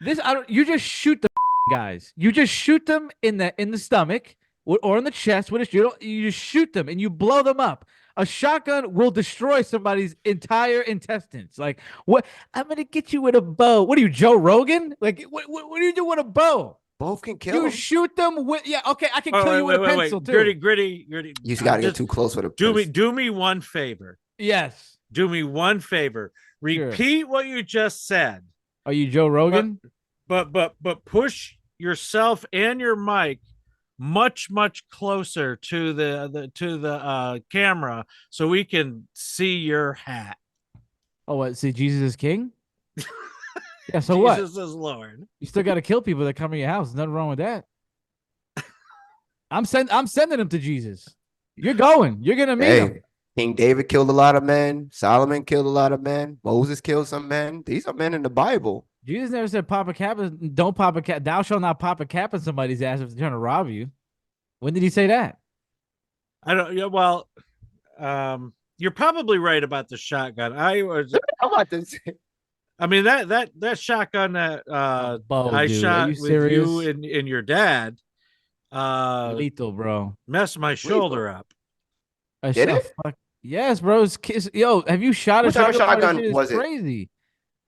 You just shoot the guys. You just shoot them in the stomach or in the chest with you just shoot them and you blow them up. A shotgun will destroy somebody's entire intestines. Like, what? I'm gonna get you with a bow. What are you, Joe Rogan? Like, what do you do with a bow? Both can kill You him. shoot them with okay. I can kill you with a pencil too. Griddy. You just gotta get too close with a Do me one favor. Yes. Do me one favor. Repeat what you just said. Are you Joe Rogan? But push yourself and your mic much closer to the camera so we can see your hat. Oh, what? See, Jesus is king. Yeah. So what? Jesus is Lord. You still got to kill people that come to your house. There's nothing wrong with that. I'm sending them to Jesus. You're going. You're gonna meet him. King David killed a lot of men. Solomon killed a lot of men. Moses killed some men. These are men in the Bible. Jesus never said pop a cap. Don't pop a cap. Thou shalt not pop a cap in somebody's ass if they're trying to rob you. When did he say that? I don't. Yeah. Well, you're probably right about the shotgun. I'm about to say. I mean that shotgun that Bo, I dude, shot are you with serious? you and your dad Lethal, bro. messed my shoulder up. Did it? Yes, bro. Yo, have you shot a What type of shotgun? shotgun That shit is was it? crazy.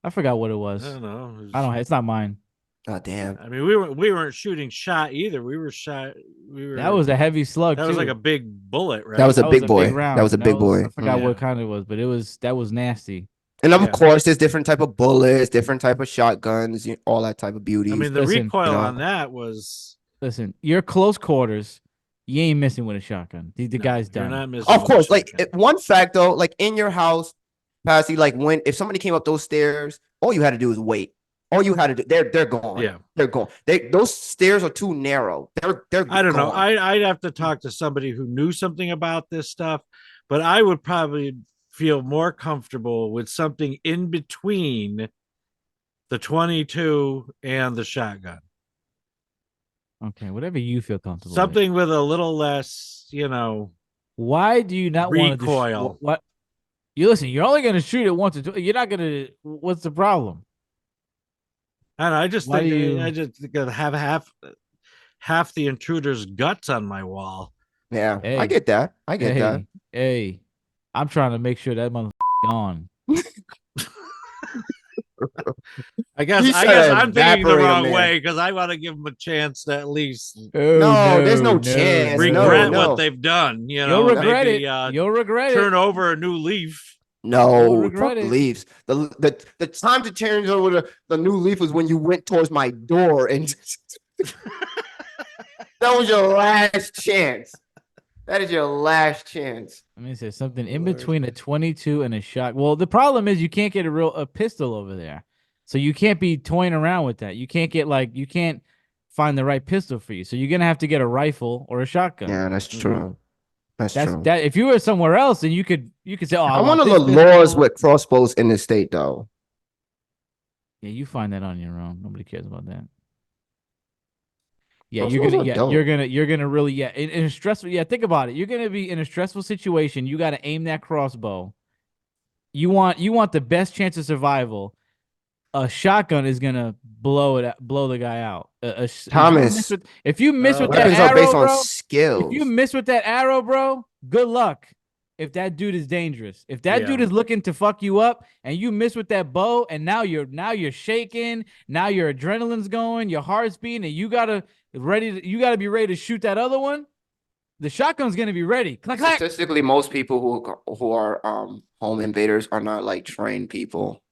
I forgot what it was. I don't know. I don't. It's not mine. Oh damn. I mean, we weren't shooting shot either. We were shot. That was a heavy slug. That was too. like a big bullet, right? That was a big boy. round. That was a big boy. I forgot Yeah. what kind it was, but that was nasty. And of Yeah. course, there's different type of bullets, different type of shotguns, all that type of beauty. I mean, the Listen, recoil you know. on that was. Listen, you're close quarters. You ain't missing with a shotgun. The guy's You're done. not missing. Of with a course, like shotgun. one fact though, like in your house, Passy, like if somebody came up those stairs, all you had to do was wait. All you had to do, they're gone. Yeah. They're gone. Those stairs are too narrow. They're I don't know. gone. I'd have to talk to somebody who knew something about this stuff, but I would probably feel more comfortable with something in between the 22 and the shotgun. Okay, whatever you feel comfortable with. Something with a little less, Why do you not want to recoil. what? You listen. You're only going to shoot it once or two. You're not going to. What's the problem? And I just Why think do you- I just gotta have half the intruder's guts on my wall. Yeah, Hey. I get that. I get that. Hey, I'm trying to make sure that motherfucker on. I guess He said I'm thinking the evaporate wrong him, man. way because I want to give them a chance to at least Oh, No, there's no chance. regret no. what they've done. You'll regret maybe, it. You'll regret turn it. over a new leaf. No, You'll regret fuck it. leaves. The time to change over the new leaf was when you went towards my door, and that was your last chance. That is your last chance. Let me say something in Lord. between a 22 and a shot. Well, the problem is you can't get a pistol over there, so you can't be toying around with that. You can't you can't find the right pistol for you. So you're gonna have to get a rifle or a shotgun. Yeah, that's true. That's true. That. If you were somewhere else, then you could say, "Oh, I want want the this laws pistol." with crossbows in the state, though. Yeah, you find that on your own. Nobody cares about that. Yeah, Crossbows are dope. you're gonna really in a stressful. Yeah, think about it. You're gonna be in a stressful situation. You got to aim that crossbow. You want the best chance of survival. A shotgun is gonna blow the guy out. Thomas, if you miss with that weapons are arrow, based on bro, skills. if you miss with that arrow, bro, good luck. If that dude is dangerous, if that dude is looking to fuck you up, and you miss with that bow, and now you're shaking, now your adrenaline's going, your heart's beating, and you gotta be ready to shoot that other one. The shotgun's gonna be ready. Clack, clack. Statistically, most people who are home invaders are not like trained people.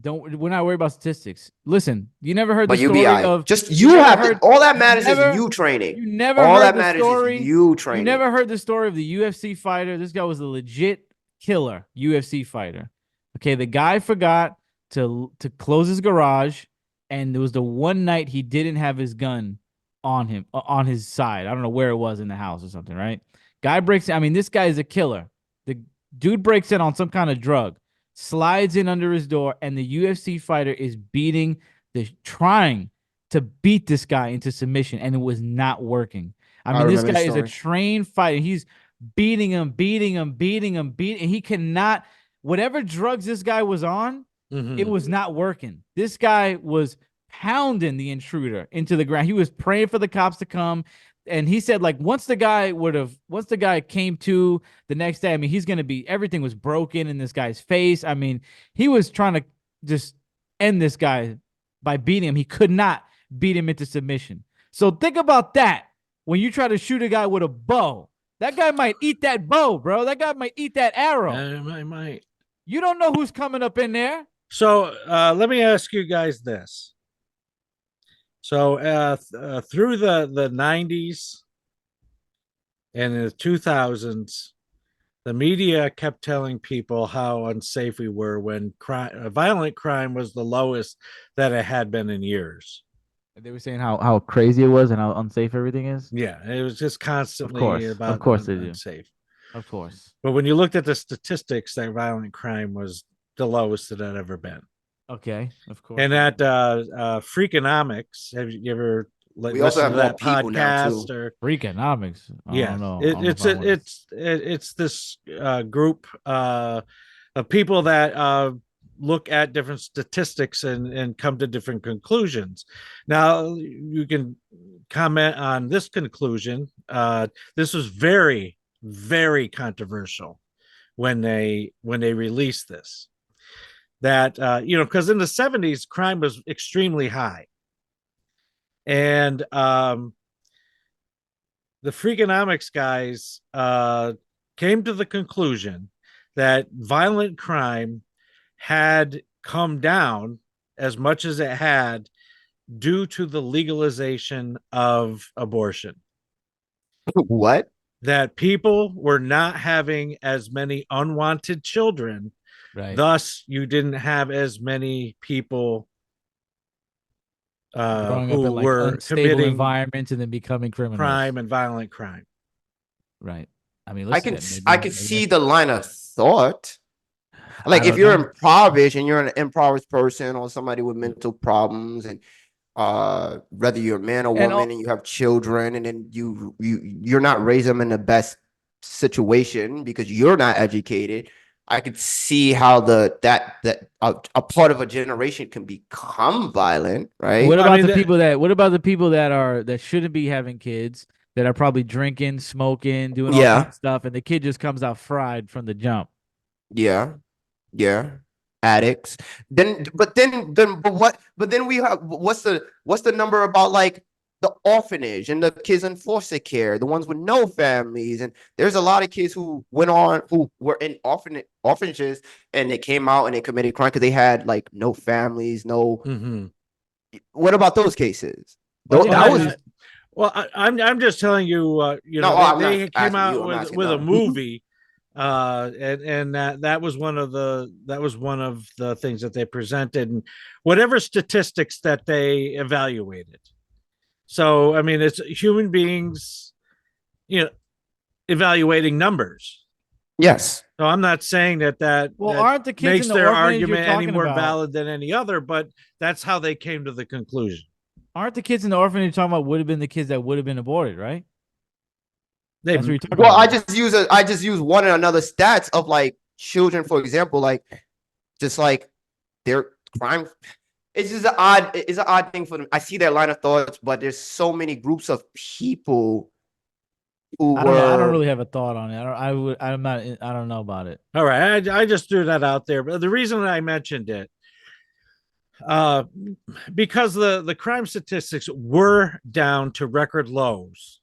We're not worried about statistics. Listen, you never heard But the you story be alright. of Just you you never have heard- all that matters never- is you training. You never All heard that the matters story. is you training. You never heard the story of the UFC fighter. This guy was a legit killer UFC fighter. Okay, the guy forgot to close his garage, and there was the one night he didn't have his gun on him on his side. I don't know where it was in the house or something, right? Guy breaks in. I mean, this guy is a killer. The dude breaks in on some kind of drug, slides in under his door, and the UFC fighter is trying to beat this guy into submission, and it was not working. I mean, this remember guy the is a story. trained fighter. He's beating him, and he cannot. Whatever drugs this guy was on, it was not working. This guy was pounding the intruder into the ground. He was praying for the cops to come. And he said, like, once the guy came to the next day, I mean, everything was broken in this guy's face. I mean, he was trying to just end this guy by beating him. He could not beat him into submission. So think about that when you try to shoot a guy with a bow. That guy might eat that bow, bro. That guy might eat that arrow. I might. You don't know who's coming up in there. So let me ask you guys this. So through the 90s and the 2000s, the media kept telling people how unsafe we were when violent crime was the lowest that it had been in years. They were saying how crazy it was and how unsafe everything is. Yeah, it was just constantly Of course they do. unsafe. Of course. But when you looked at the statistics, that violent crime was the lowest it had ever been. Okay, of course. And at Freakonomics, have you ever We also listened have to more that people now, podcast too. or Freakonomics. yeah, I don't know. it's this group of people that look at different statistics and come to different conclusions. Now you can comment on this conclusion. This was very, very controversial when they released this. That because in the 70s crime was extremely high, and the Freakonomics guys came to the conclusion that violent crime had come down as much as it had due to the legalization of abortion. What? That people were not having as many unwanted children. right. Thus, you didn't have as many people Growing up who in like were unstable committing environments and then becoming criminals. crime and violent crime. Right. I mean, I listen, can maybe, I can maybe see the line of thought. I Like if don't you're know. impoverished and you're an impoverished person or somebody with mental problems, and whether you're a man or And woman and you have children, and then you're not raising them in the best situation because you're not educated. I could see how a part of a generation can become violent, right? what I about mean, the people that what about the people that shouldn't be having kids, that are probably drinking, smoking, doing all kinds Yeah, of stuff, and the kid just comes out fried from the jump? yeah. Yeah, addicts. But then we have what's the number about like the orphanage and the kids in foster care, the ones with no families, and there's a lot of kids who were in orphanages and they came out and they committed crime because they had like no families, no. mhm. What about those cases? Well, I Though think that Well, was I'm just telling you, no. I'm not they came asking out you. I'm asking with a them. movie, and that was one of the things that they presented, and whatever statistics that they evaluated. So, I mean, it's human beings, you know, evaluating numbers. Yes. So I'm not saying well, that aren't the kids in makes the their orphanage you're argument any talking more about? valid than any other, but that's how they came to the conclusion. Aren't the kids in the orphanage you're talking about would have been the kids that would have been aborted, right? They That's what you're talking Well, about, right? I just use one and another stats of like children, for example, like just like their crime. It's an odd thing for them. I see their line of thoughts, but there's so many groups of people who I don't know. I don't were really have a thought on it. I'm not. I don't know about it. All right, I just threw that out there, but the reason I mentioned it, uh, because the crime statistics were down to record lows.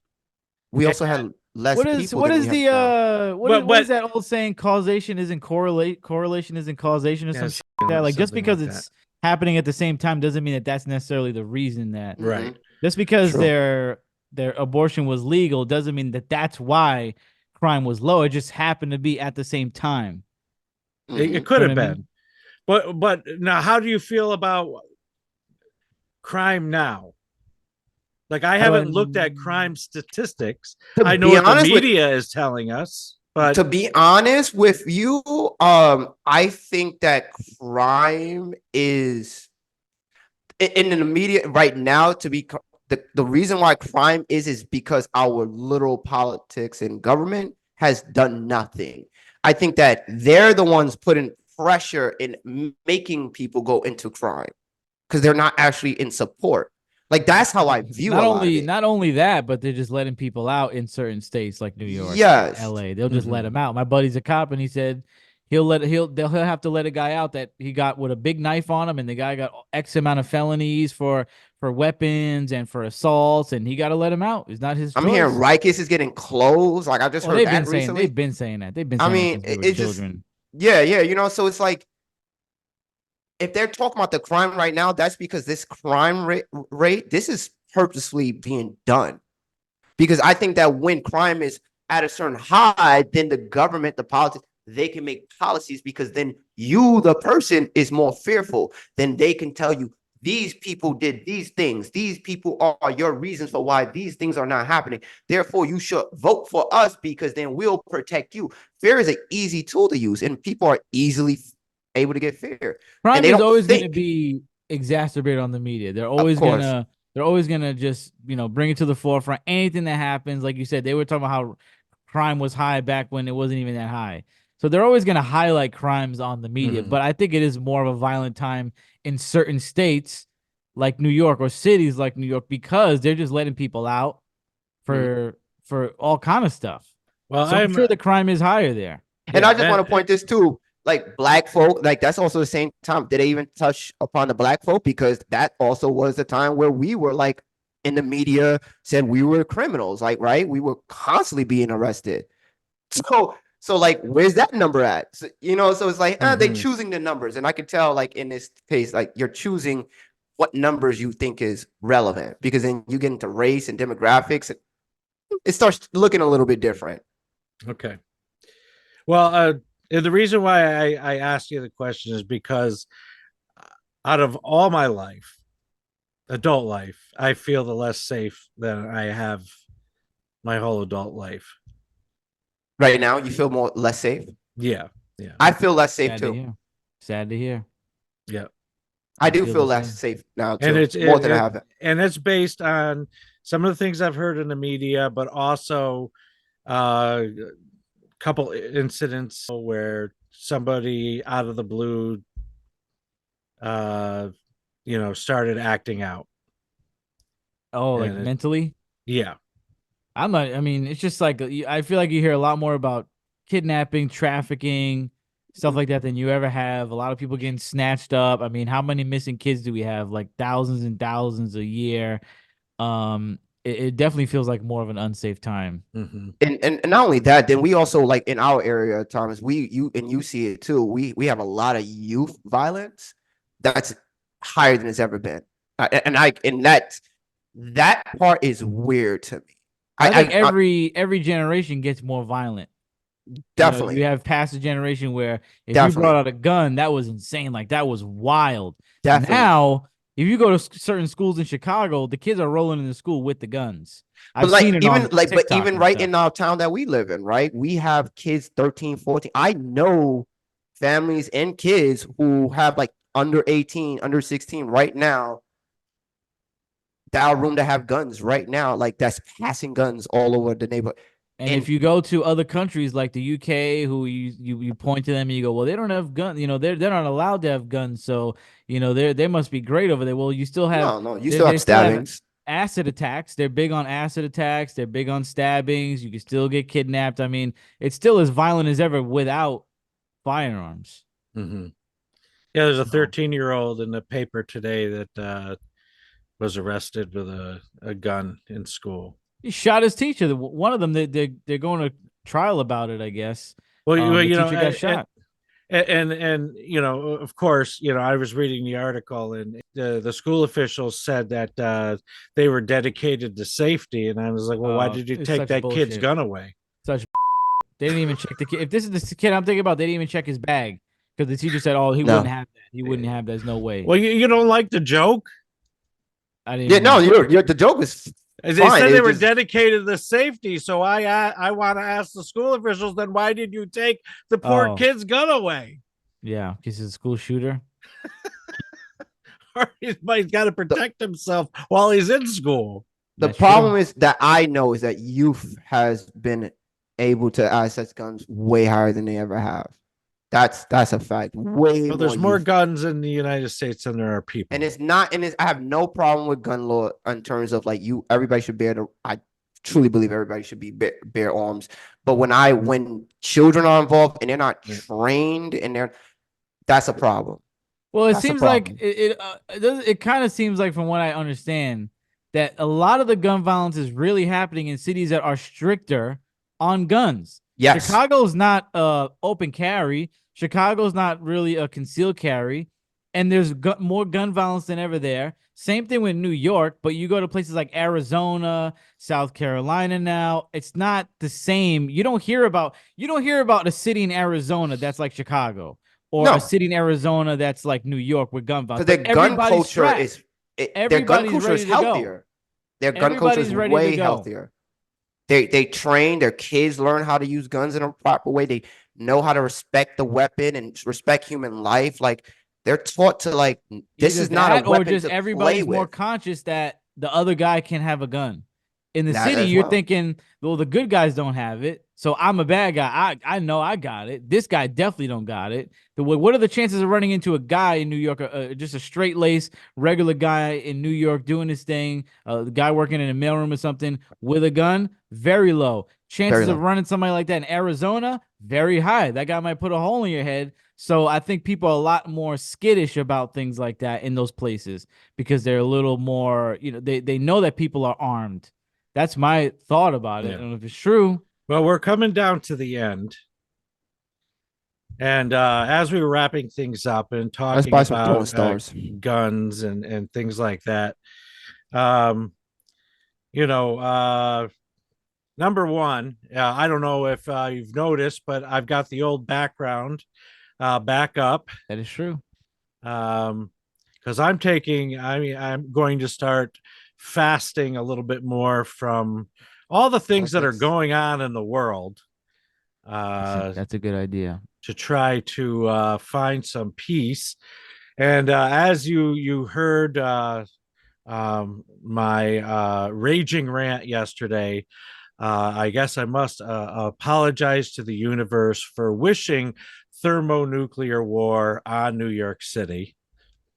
we also had less people What than we is have the now. what is that old saying? Causation isn't correlation isn't causation, or Yeah, some shit like that. Like, just something because like it's happening at the same time doesn't mean that that's necessarily the reason that. Right. Just because True. their abortion was legal doesn't mean that that's why crime was low. It just happened to be at the same time. It could You have know what I mean? been, but now, how do you feel about crime now? Like, I How do I? haven't looked at crime statistics. To I know be what the honest with media is telling us, but to be honest with you, I think that crime is in the media right now to be the reason why crime is because our little politics and government has done nothing. I think that they're the ones putting pressure in making people go into crime because they're not actually in support. Like that's how I view a lot of it. Not only that, but they're just letting people out in certain states like New York, Yes. LA. They'll just let them out. My buddy's a cop, and he said he'll have to let a guy out that he got with a big knife on him, and the guy got X amount of felonies for weapons and for assaults, and he got to let him out. It's not his I'm choice. hearing Rikers is getting closed. Like I just heard that recently. They've been saying that. They've been I saying mean, that since they were it's just children. yeah. So it's like if they're talking about the crime right now, that's because this crime rate, this is purposely being done. Because I think that when crime is at a certain high, then the government, the politics, they can make policies because then you, the person, is more fearful. Then they can tell you these people did these things. These people are your reasons for why these things are not happening. Therefore, you should vote for us because then we'll protect you. Fear is an easy tool to use, and people are easily able to get fear. Crime And they is don't always going to think. be exacerbated on the media. Of course. They're always gonna just bring it to the forefront. Anything that happens, like you said, they were talking about how crime was high back when it wasn't even that high. So they're always gonna highlight crimes on the media. But I think it is more of a violent time in certain states like New York or cities like New York because they're just letting people out for all kind of stuff. well, So I'm sure the crime is higher there. And I just want to point this too. Like black folk, like that's also the same time. Did they even touch upon the black folk? Because that also was the time where we were like in the media said we were criminals, like right? We were constantly being arrested. So like where's that number at? So, so it's like they choosing the numbers. And I could tell like in this case, like you're choosing what numbers you think is relevant because then you get into race and demographics. And it starts looking a little bit different. Okay. Well, the reason why I asked you the question is because out of all my life, adult life, I feel the less safe than I have my whole adult life. Right now, you feel more less safe. Yeah, yeah, I feel less safe Sad to too. hear. Sad to hear. yeah. I do Feel feel the less same. safe now And too, more than I have. and it's based on some of the things I've heard in the media, but also a couple incidents where somebody out of the blue, uh, started acting out. Oh, like And mentally? yeah, I'm not. I mean, it's just like I feel like you hear a lot more about kidnapping, trafficking, stuff like that than you ever have. A lot of people getting snatched up. I mean, how many missing kids do we have? Like thousands and thousands a year. It definitely feels like more of an unsafe time. mm-hmm. And not only that, then we also like in our area, Thomas, you see it too. We have a lot of youth violence that's higher than it's ever been. And that part is weird to me. I think I every generation gets more violent. definitely, You have past a generation where if you brought definitely, out a gun, that was insane. Like that was wild. definitely. Now, if you go to certain schools in Chicago, the kids are rolling into school with the guns. But I've seen it on but TikTok even and right stuff. in our town that we live in, right? We have kids 13, 14. I know families and kids who have like under 18, under 16 right now that are room to have guns right now, like that's passing guns all over the neighborhood. And And if you go to other countries like the UK, who you point to them and you go, well, they don't have guns. They're not allowed to have guns, so they must be great over there. Well, you still have no, you still they have still have stabbings. acid attacks. They're big on acid attacks. They're big on stabbings. You can still get kidnapped. I mean, it's still as violent as ever without firearms. Mm-hmm. Yeah, there's a So 13-year-old in the paper today that was arrested with a gun in school. he shot his teacher. One of them, they're going to trial about it, I guess. Well, The you know, teacher got shot. and of course, I was reading the article, and the school officials said that they were dedicated to safety, and I was like, well, why did you It's take such that kid's bullshit. gun away? Such. They didn't even check the kid. If this is the kid I'm thinking about, they didn't even check his bag because the teacher said, "Oh, he wouldn't No. have that. He wouldn't have. There's no way." Well, you don't like the joke? I didn't Yeah, even no, watch. you're the joke is They fine. said they were Just dedicated to safety, so I want to ask the school officials, then why did you take the poor Oh, kid's gun away? yeah, because he's a school shooter. Or he's got to protect himself while he's in school. the That's problem true. is that I know is that youth has been able to access guns way higher than they ever have. That's a fact. Way Well, there's more more youth. guns in the United States than there are people. And it's not, I have no problem with gun law in terms of like everybody should I truly believe everybody should bear arms. But when children are involved and they're not trained and that's a problem. Well, it That's a seems like problem. it kind of seems like, from what I understand, that a lot of the gun violence is really happening in cities that are stricter on guns. Yes. Chicago's not open carry. Chicago's not really a concealed carry, and there's more gun violence than ever there. Same thing with New York, but you go to places like Arizona, South Carolina now, it's not the same. You don't hear about a city in Arizona that's like Chicago, or No. a city in Arizona that's like New York with gun violence. Because their gun Everybody's culture strapped. their gun Everybody's culture ready is to go. healthier. Their gun culture is Everybody's ready to way go. healthier. They train their kids, learn how to use guns in a proper way. They know how to respect the weapon and respect human life. Like they're taught to like this Either is not a that or weapon just to play everybody's more with. conscious that the other guy can have a gun. In the That city, as you're well. thinking, well, the good guys don't have it, so I'm a bad guy. I know I got it. This guy definitely don't got it. What are the chances of running into a guy in New York, just a straight lace regular guy in New York doing his thing, the guy working in a mailroom or something with a gun? Very low. Chances Very of low. running somebody like that in Arizona, very high. That guy might put a hole in your head. So I think people are a lot more skittish about things like that in those places because they're a little more, they know that people are armed. That's my thought about it. Yeah. I don't know if it's true. Well, we're coming down to the end. And as we were wrapping things up and Let's talking buy some throwing about stars. guns and things like that, um, number one, I don't know if you've noticed, but I've got the old background back up. That is true. Because because I'm going to start fasting a little bit more from all the things that are Politics. going on in the world, That's a good idea. to try to find some peace. And as you heard my raging rant yesterday, I guess I must apologize to the universe for wishing thermonuclear war on New York City.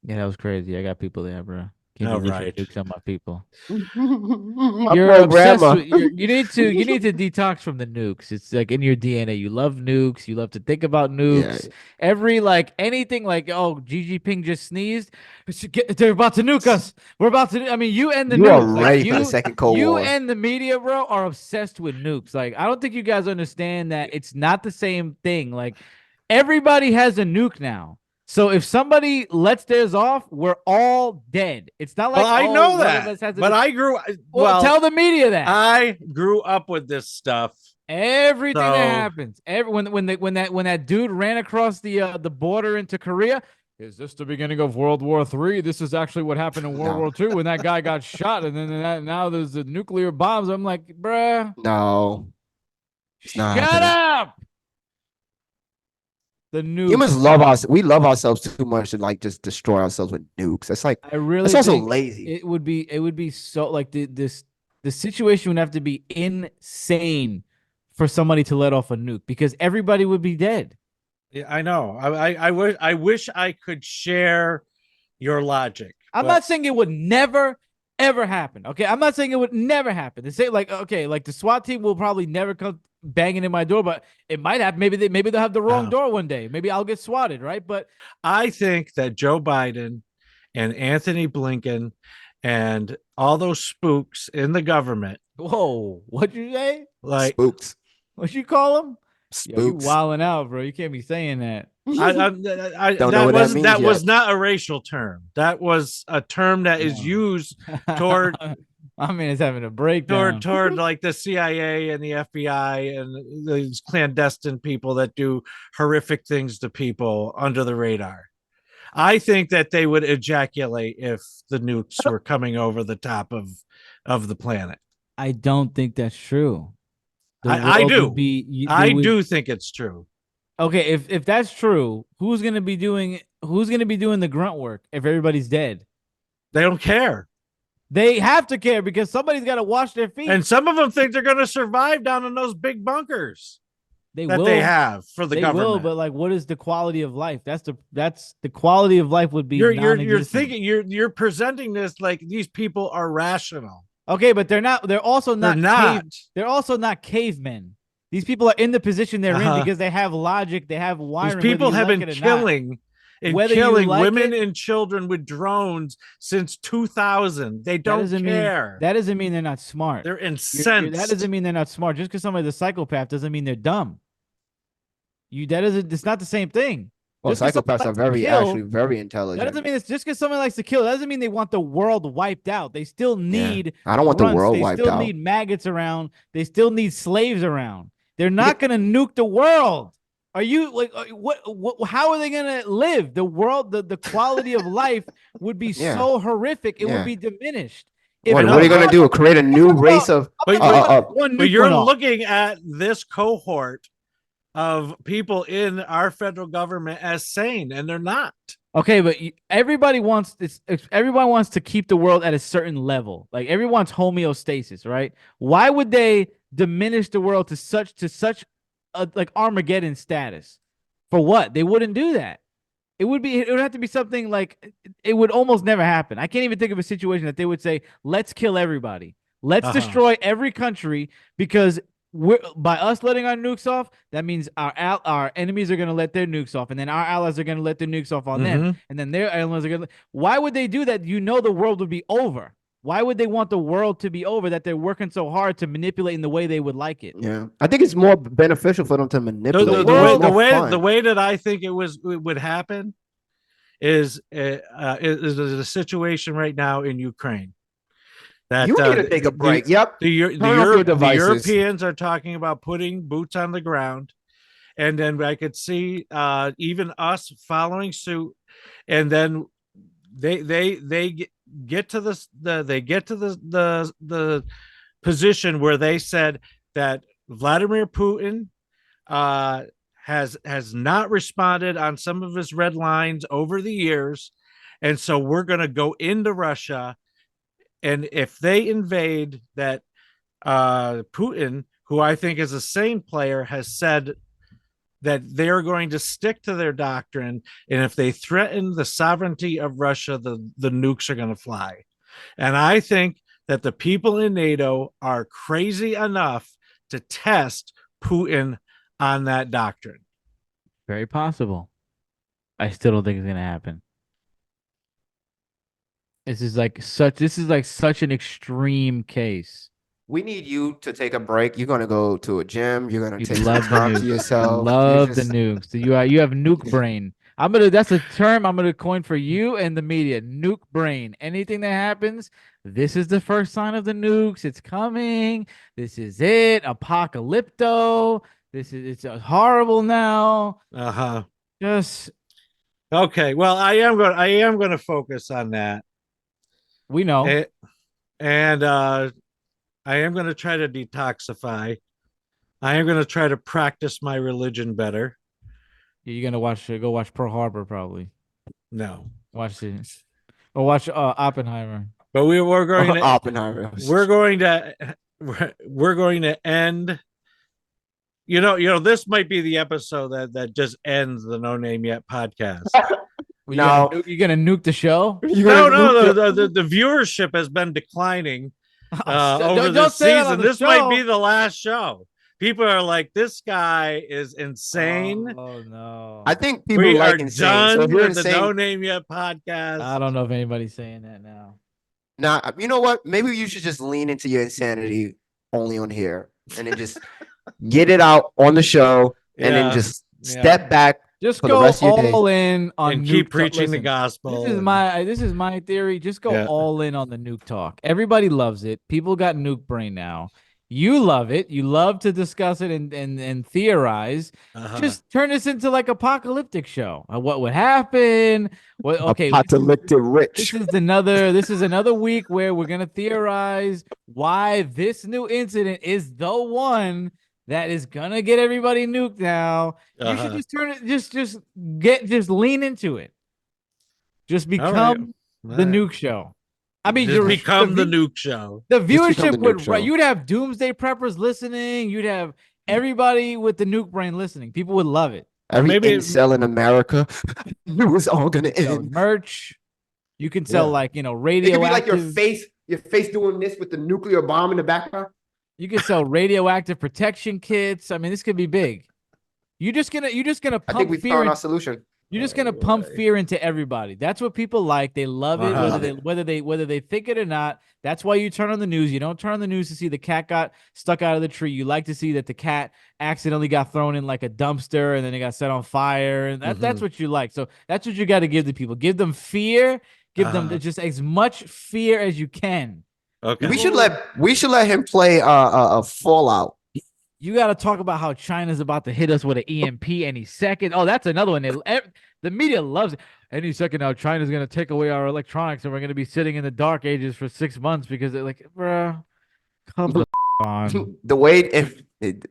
Yeah, that was crazy. I got people there, bro. Can't All be wishing right. nukes on my people. My You're poor obsessed grandma. with you need to detox from the nukes. It's like in your DNA. You love nukes. You love to think about Yeah. nukes. Every like anything like oh Gigi Ping just sneezed. They're about to nuke us. We're about to. I mean, you and the You are nukes. Like ready for the second Cold you War. and the media, bro, are obsessed with nukes. Like I don't think you guys understand that it's not the same thing. Like everybody has a nuke now. So if somebody lets theirs off, we're all dead. It's not like Well, I oh, know one that, of us has a but nuke. I grew. Well, tell the media that. I grew up with this stuff. Everything So- that happens, when that dude ran across the border into Korea, is this the beginning of World War III? This is actually what happened in World No. War II when that guy got shot, and then now there's the nuclear bombs. I'm like, bruh, No. It's not shut happening. up. The nukes. Humans love us. We love ourselves too much to like just destroy ourselves with nukes. It's like I really it's also think lazy. it would be so like the situation would have to be insane for somebody to let off a nuke because everybody would be dead. Yeah, I know. I wish I could share your logic. I'm but not saying it would never ever happen. Okay, I'm not saying it would never happen. To say like okay, like the SWAT team will probably never come banging in my door, but it might happen. Maybe they'll have the wrong Oh. door one day. Maybe I'll get swatted, right? But I think that Joe Biden and Anthony Blinken and all those spooks in the government, whoa, what'd you say? like Spooks. What you call them? Yo, you Spooks. wilding out, bro. You can't be saying that. I Don't know that what that was means that was yet. not a racial term. That was a term that is No. used toward I mean, it's having a breakdown. toward like the CIA and the FBI and these clandestine people that do horrific things to people under the radar. I think that they would ejaculate if the nukes were coming over the top of the planet. I don't think that's true. The I world do. would be- I there would- do think it's true. Okay, if that's true, who's gonna be doing the grunt work if everybody's dead? They don't care. They have to care because somebody's got to wash their feet. And some of them think they're going to survive down in those big bunkers that will. they have for the They government. will, but like, what is the quality of life? That's the quality of life would be. You're non-existent. thinking you're presenting this like these people are rational. Okay, but they're not. They're also They're not. not. They're also not cavemen. These people are in the position they're Uh-huh. in because they have logic. They have wiring. These people whether you have like been it or not. killing and Whether you killing like women it- and children with drones since 2000. They That don't doesn't care. mean that doesn't mean they're not smart. They're You're- incensed. that doesn't mean they're not smart. Just because somebody's a psychopath doesn't mean they're dumb. It's not the same thing. Well, Just 'cause someone psychopaths are likes to very kill, actually very That intelligent. doesn't mean it's just because someone likes to kill. That doesn't mean they want the world wiped out. They still Yeah. need. I don't want the grunts. world They wiped still out. need maggots around. They still need slaves around. They're not gonna nuke the world. Are you like what? How are they gonna live? The world, the quality of life would be Yeah. so horrific. It Yeah. would be diminished. What I are you know. gonna do? Create a new race of But- One But nuke you're went off. looking at this cohort of people in our federal government as sane, and they're not. Okay, but everybody wants this. Everyone wants to keep the world at a certain level. Like everyone's homeostasis, right? Why would they diminish the world to such a like Armageddon status? For what? They wouldn't do that. It would have to be something like it would almost never happen. I can't even think of a situation that they would say, "Let's kill everybody. Let's Uh-huh. destroy every country because by us letting our nukes off, that means our enemies are going to let their nukes off, and then our allies are going to let their nukes off on them, Mhm. and then their allies are going to. Why would they do that? You know the world would be over. Why would they want the world to be over that they're working so hard to manipulate in the way they would like it? Yeah, I think it's more beneficial for them to The, manipulate. the, It's the way, the more way fun. the way that I think it would happen is a situation right now in Ukraine. That You need to take a break. Yep. The Turn off your devices. Europeans are talking about putting boots on the ground, and then I could see even us following suit, and then get to the position where they said that Vladimir Putin has not responded on some of his red lines over the years, and so we're going to go into Russia, and if they invade, that Putin, who I think is a sane player, has said that they're going to stick to their doctrine, and if they threaten the sovereignty of Russia, the nukes are going to fly. And I think that the people in NATO are crazy enough to test Putin on that doctrine. Very possible. I still don't think it's gonna happen. This is like such an extreme case. We need you to take a break. You're gonna go to a gym. You're gonna You take some love the time to nukes. yourself. You love the nukes. You have nuke brain. That's a term I'm gonna coin for you and the media. Nuke brain. Anything that happens, this is the first sign of the nukes. It's coming. This is it. Apocalypto. It's horrible now. Just Okay. Well, I am going to focus on that. we know. And I am going to try to detoxify. I am going to try to practice my religion better. You're gonna go watch Pearl Harbor probably. No. Watch it. Or watch Oppenheimer. But we're going to Oppenheimer. we're going to end. This might be the episode that just ends the No Name Yet podcast. No. You're gonna nuke the show? No, the viewership has been declining over the season. This might be the last show. People are like, this guy is insane. Oh no! I think people We like are insane. done So if you're with the insane, No Name Yet podcast. I don't know if anybody's saying that now. now you know what? Maybe you should just lean into your insanity only on here, and then just get it out on the show, and then just step back. Just for the go rest of your day. all in on and nuke keep talk. preaching the Listen, gospel. This is my theory. Just go all in on the nuke talk. Everybody loves it. People got nuke brain now. You love it. You love to discuss it and theorize. Just turn this into like apocalyptic show. What would happen? Okay, Apocalyptic rich. This is another week where we're gonna theorize why this new incident is the one that is gonna get everybody nuked now. You should just turn it, just lean into it. Just become the nuke show. I mean, just become the nuke show. The viewership would, show. you'd have doomsday preppers listening. You'd have everybody with the nuke brain listening. People would love it. Every incel in America, it was all gonna end. Merch. You can sell radioactive. It could be like your face doing this with the nuclear bomb in the background. You can sell radioactive protection kits. I mean, this could be big. You're just gonna pump I think we fear. found our solution. You're just gonna pump fear into everybody. That's what people like. They love it, whether they think it or not. That's why you turn on the news. You don't turn on the news to see the cat got stuck out of the tree. You like to see that the cat accidentally got thrown in like a dumpster and then it got set on fire. And that's what you like. So that's what you got to give the people. Give them fear. Give them just as much fear as you can. Okay. We should let him play a Fallout. You got to talk about how China's about to hit us with an EMP any second. Oh, that's another one. The media loves it. Any second now, China's going to take away our electronics and we're going to be sitting in the dark ages for 6 months because they're like, bruh, come the on. The way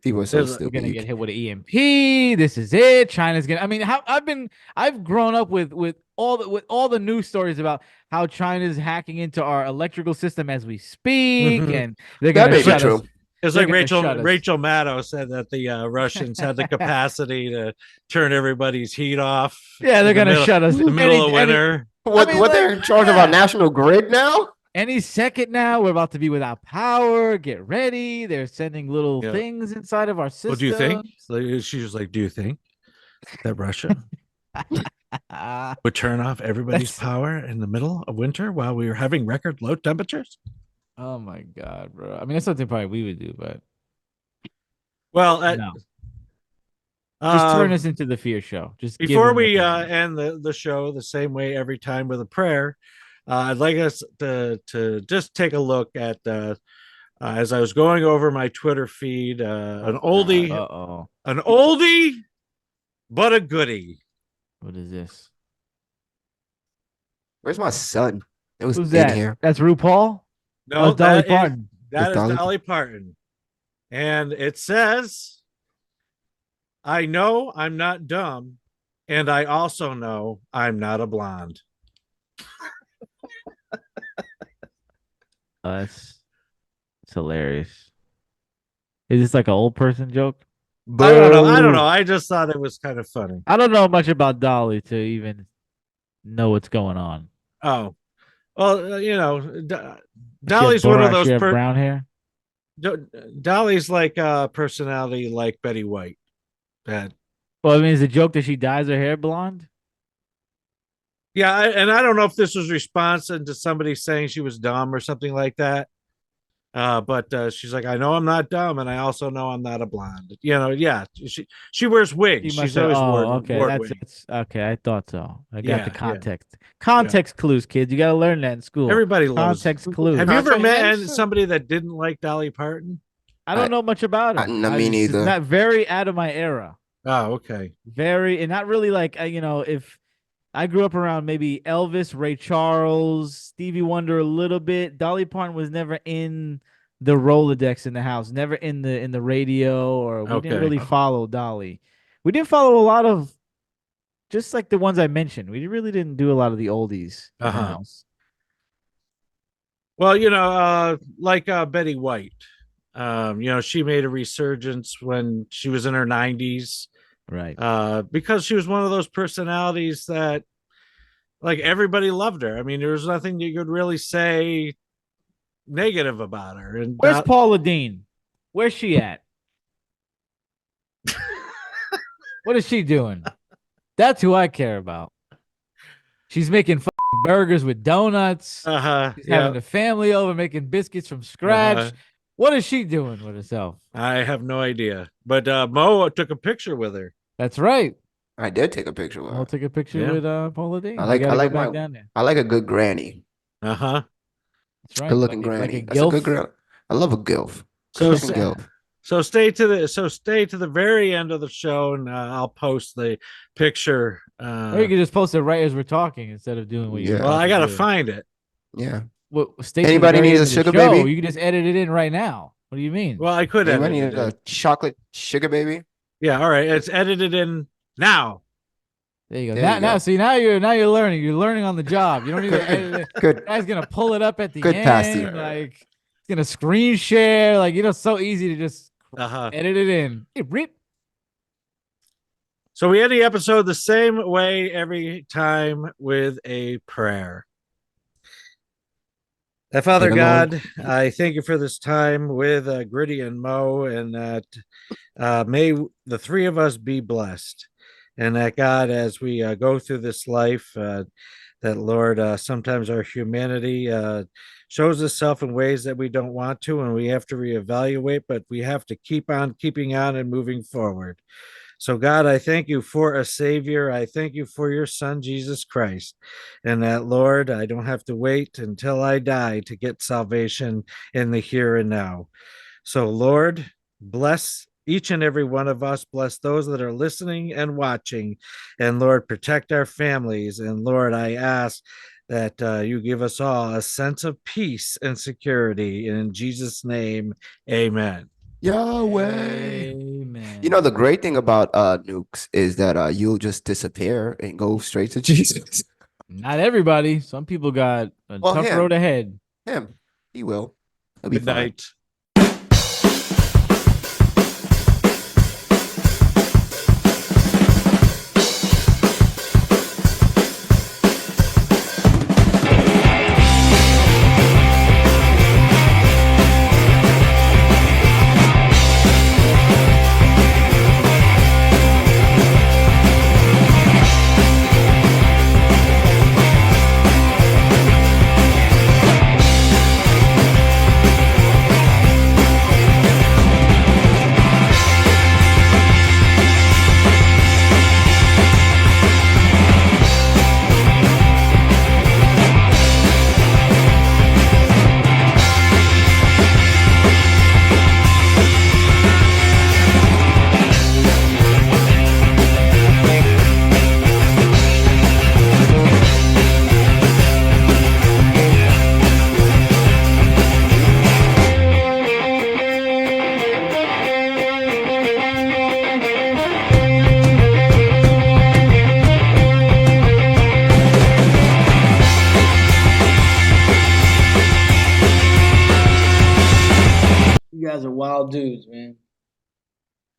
he was so We're stupid. going to get hit with an EMP. This is it. China's going to, I mean, I've grown up with all the news stories about how China's hacking into our electrical system as we speak. And they're going to shut us. It's like Rachel Maddow said that the Russians had the capacity to turn everybody's heat off. Yeah, they're going to shut us in the middle of winter. They're in charge of our national grid now? Any second now, we're about to be without power. Get ready. They're sending little things inside of our system. What do you think? She was like, do you think that Russia would turn off everybody's power in the middle of winter while we were having record low temperatures? Oh my God, bro. I mean, that's something probably we would do, but no. Just turn us into the fear show. Just before we end the show the same way every time with a prayer, I'd like us to just take a look at as I was going over my Twitter feed, an oldie, but a goodie. What is this? Where's my son? It was Who's in that? here. That's RuPaul? No, it's Dolly that is Parton. that It's is Dolly Dolly Parton. And it says, I know I'm not dumb, and I also know I'm not a blonde. It's hilarious. Is this like an old person joke? I don't know. Boo. I just thought it was kind of funny. I don't know much about Dolly to even know what's going on. Oh, well, She Dolly's one of she those. have brown hair. Dolly's like a personality like Betty White. That Well, I mean, is the joke that she dyes her hair blonde? yeah, and I don't know if this was response to somebody saying she was dumb or something like that. But she's like, I know I'm not dumb, and I also know I'm not a blonde. Yeah, she wears wigs. She must She's have. always Oh, worn okay. That's wigs. okay. I thought so. I got Yeah, the yeah. context. Context clues, kids. You got to learn that in school. Everybody loves context clues. Have you ever met Context? somebody that didn't like Dolly Parton? I don't know much about her. No, me It's neither. not very out of my era. Oh, okay. Very, and not really like if I grew up around maybe Elvis, Ray Charles, Stevie Wonder a little bit. Dolly Parton was never in the Rolodex in the house, never in the radio, or we didn't really follow Dolly. We didn't follow a lot of just like the ones I mentioned. We really didn't do a lot of the oldies in the house. Well, like Betty White. She made a resurgence when she was in her 90s. Right. Because she was one of those personalities that like everybody loved her. I mean, there was nothing you could really say negative about her. And where's Paula Deen? Where's she at? What is she doing? That's who I care about. She's making burgers with donuts. She's having the family over, making biscuits from scratch. What is she doing with herself? I have no idea. But Mo took a picture with her. That's right. I did take a picture with her. I'll take a picture with Paula Deen. I like a good granny. That's right. Good looking granny. That's a good girl. I love a gilf. So stay to the very end of the show, and I'll post the picture. Or you can just post it right as we're talking instead of doing what you. Well, I gotta find it. Yeah. Well, anybody needs a sugar baby? You can just edit it in right now. What do you mean? Well, I could. Anybody need a chocolate sugar baby? Yeah. All right. It's edited in now. There you go. Now, see, now you're learning. You're learning on the job. You don't need to edit it. Good. Guy's gonna pull it up at the Good end. Passy. Like it's gonna screen share. Like so easy to just edit it in. Hey, rip. So we end the episode the same way every time with a prayer. Father God, I thank you for this time with Griddy and Mo, and that may the three of us be blessed. And that God, as we go through this life, that Lord, sometimes our humanity shows itself in ways that we don't want to, and we have to reevaluate, but we have to keep on keeping on and moving forward. So God, I thank you for a savior. I thank you for your son, Jesus Christ. And that, Lord, I don't have to wait until I die to get salvation in the here and now. So Lord, bless each and every one of us. Bless those that are listening and watching. And Lord, protect our families. And Lord, I ask that you give us all a sense of peace and security. And in Jesus' name, amen. Yahweh. Amen. You know, the great thing about nukes is that you'll just disappear and go straight to Jesus. Not everybody. Some people got a tough road ahead. He will. He'll be Good fine. night.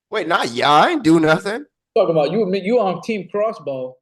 Wait, not yeah. I ain't do nothing. Talking about you on Team Crossbow.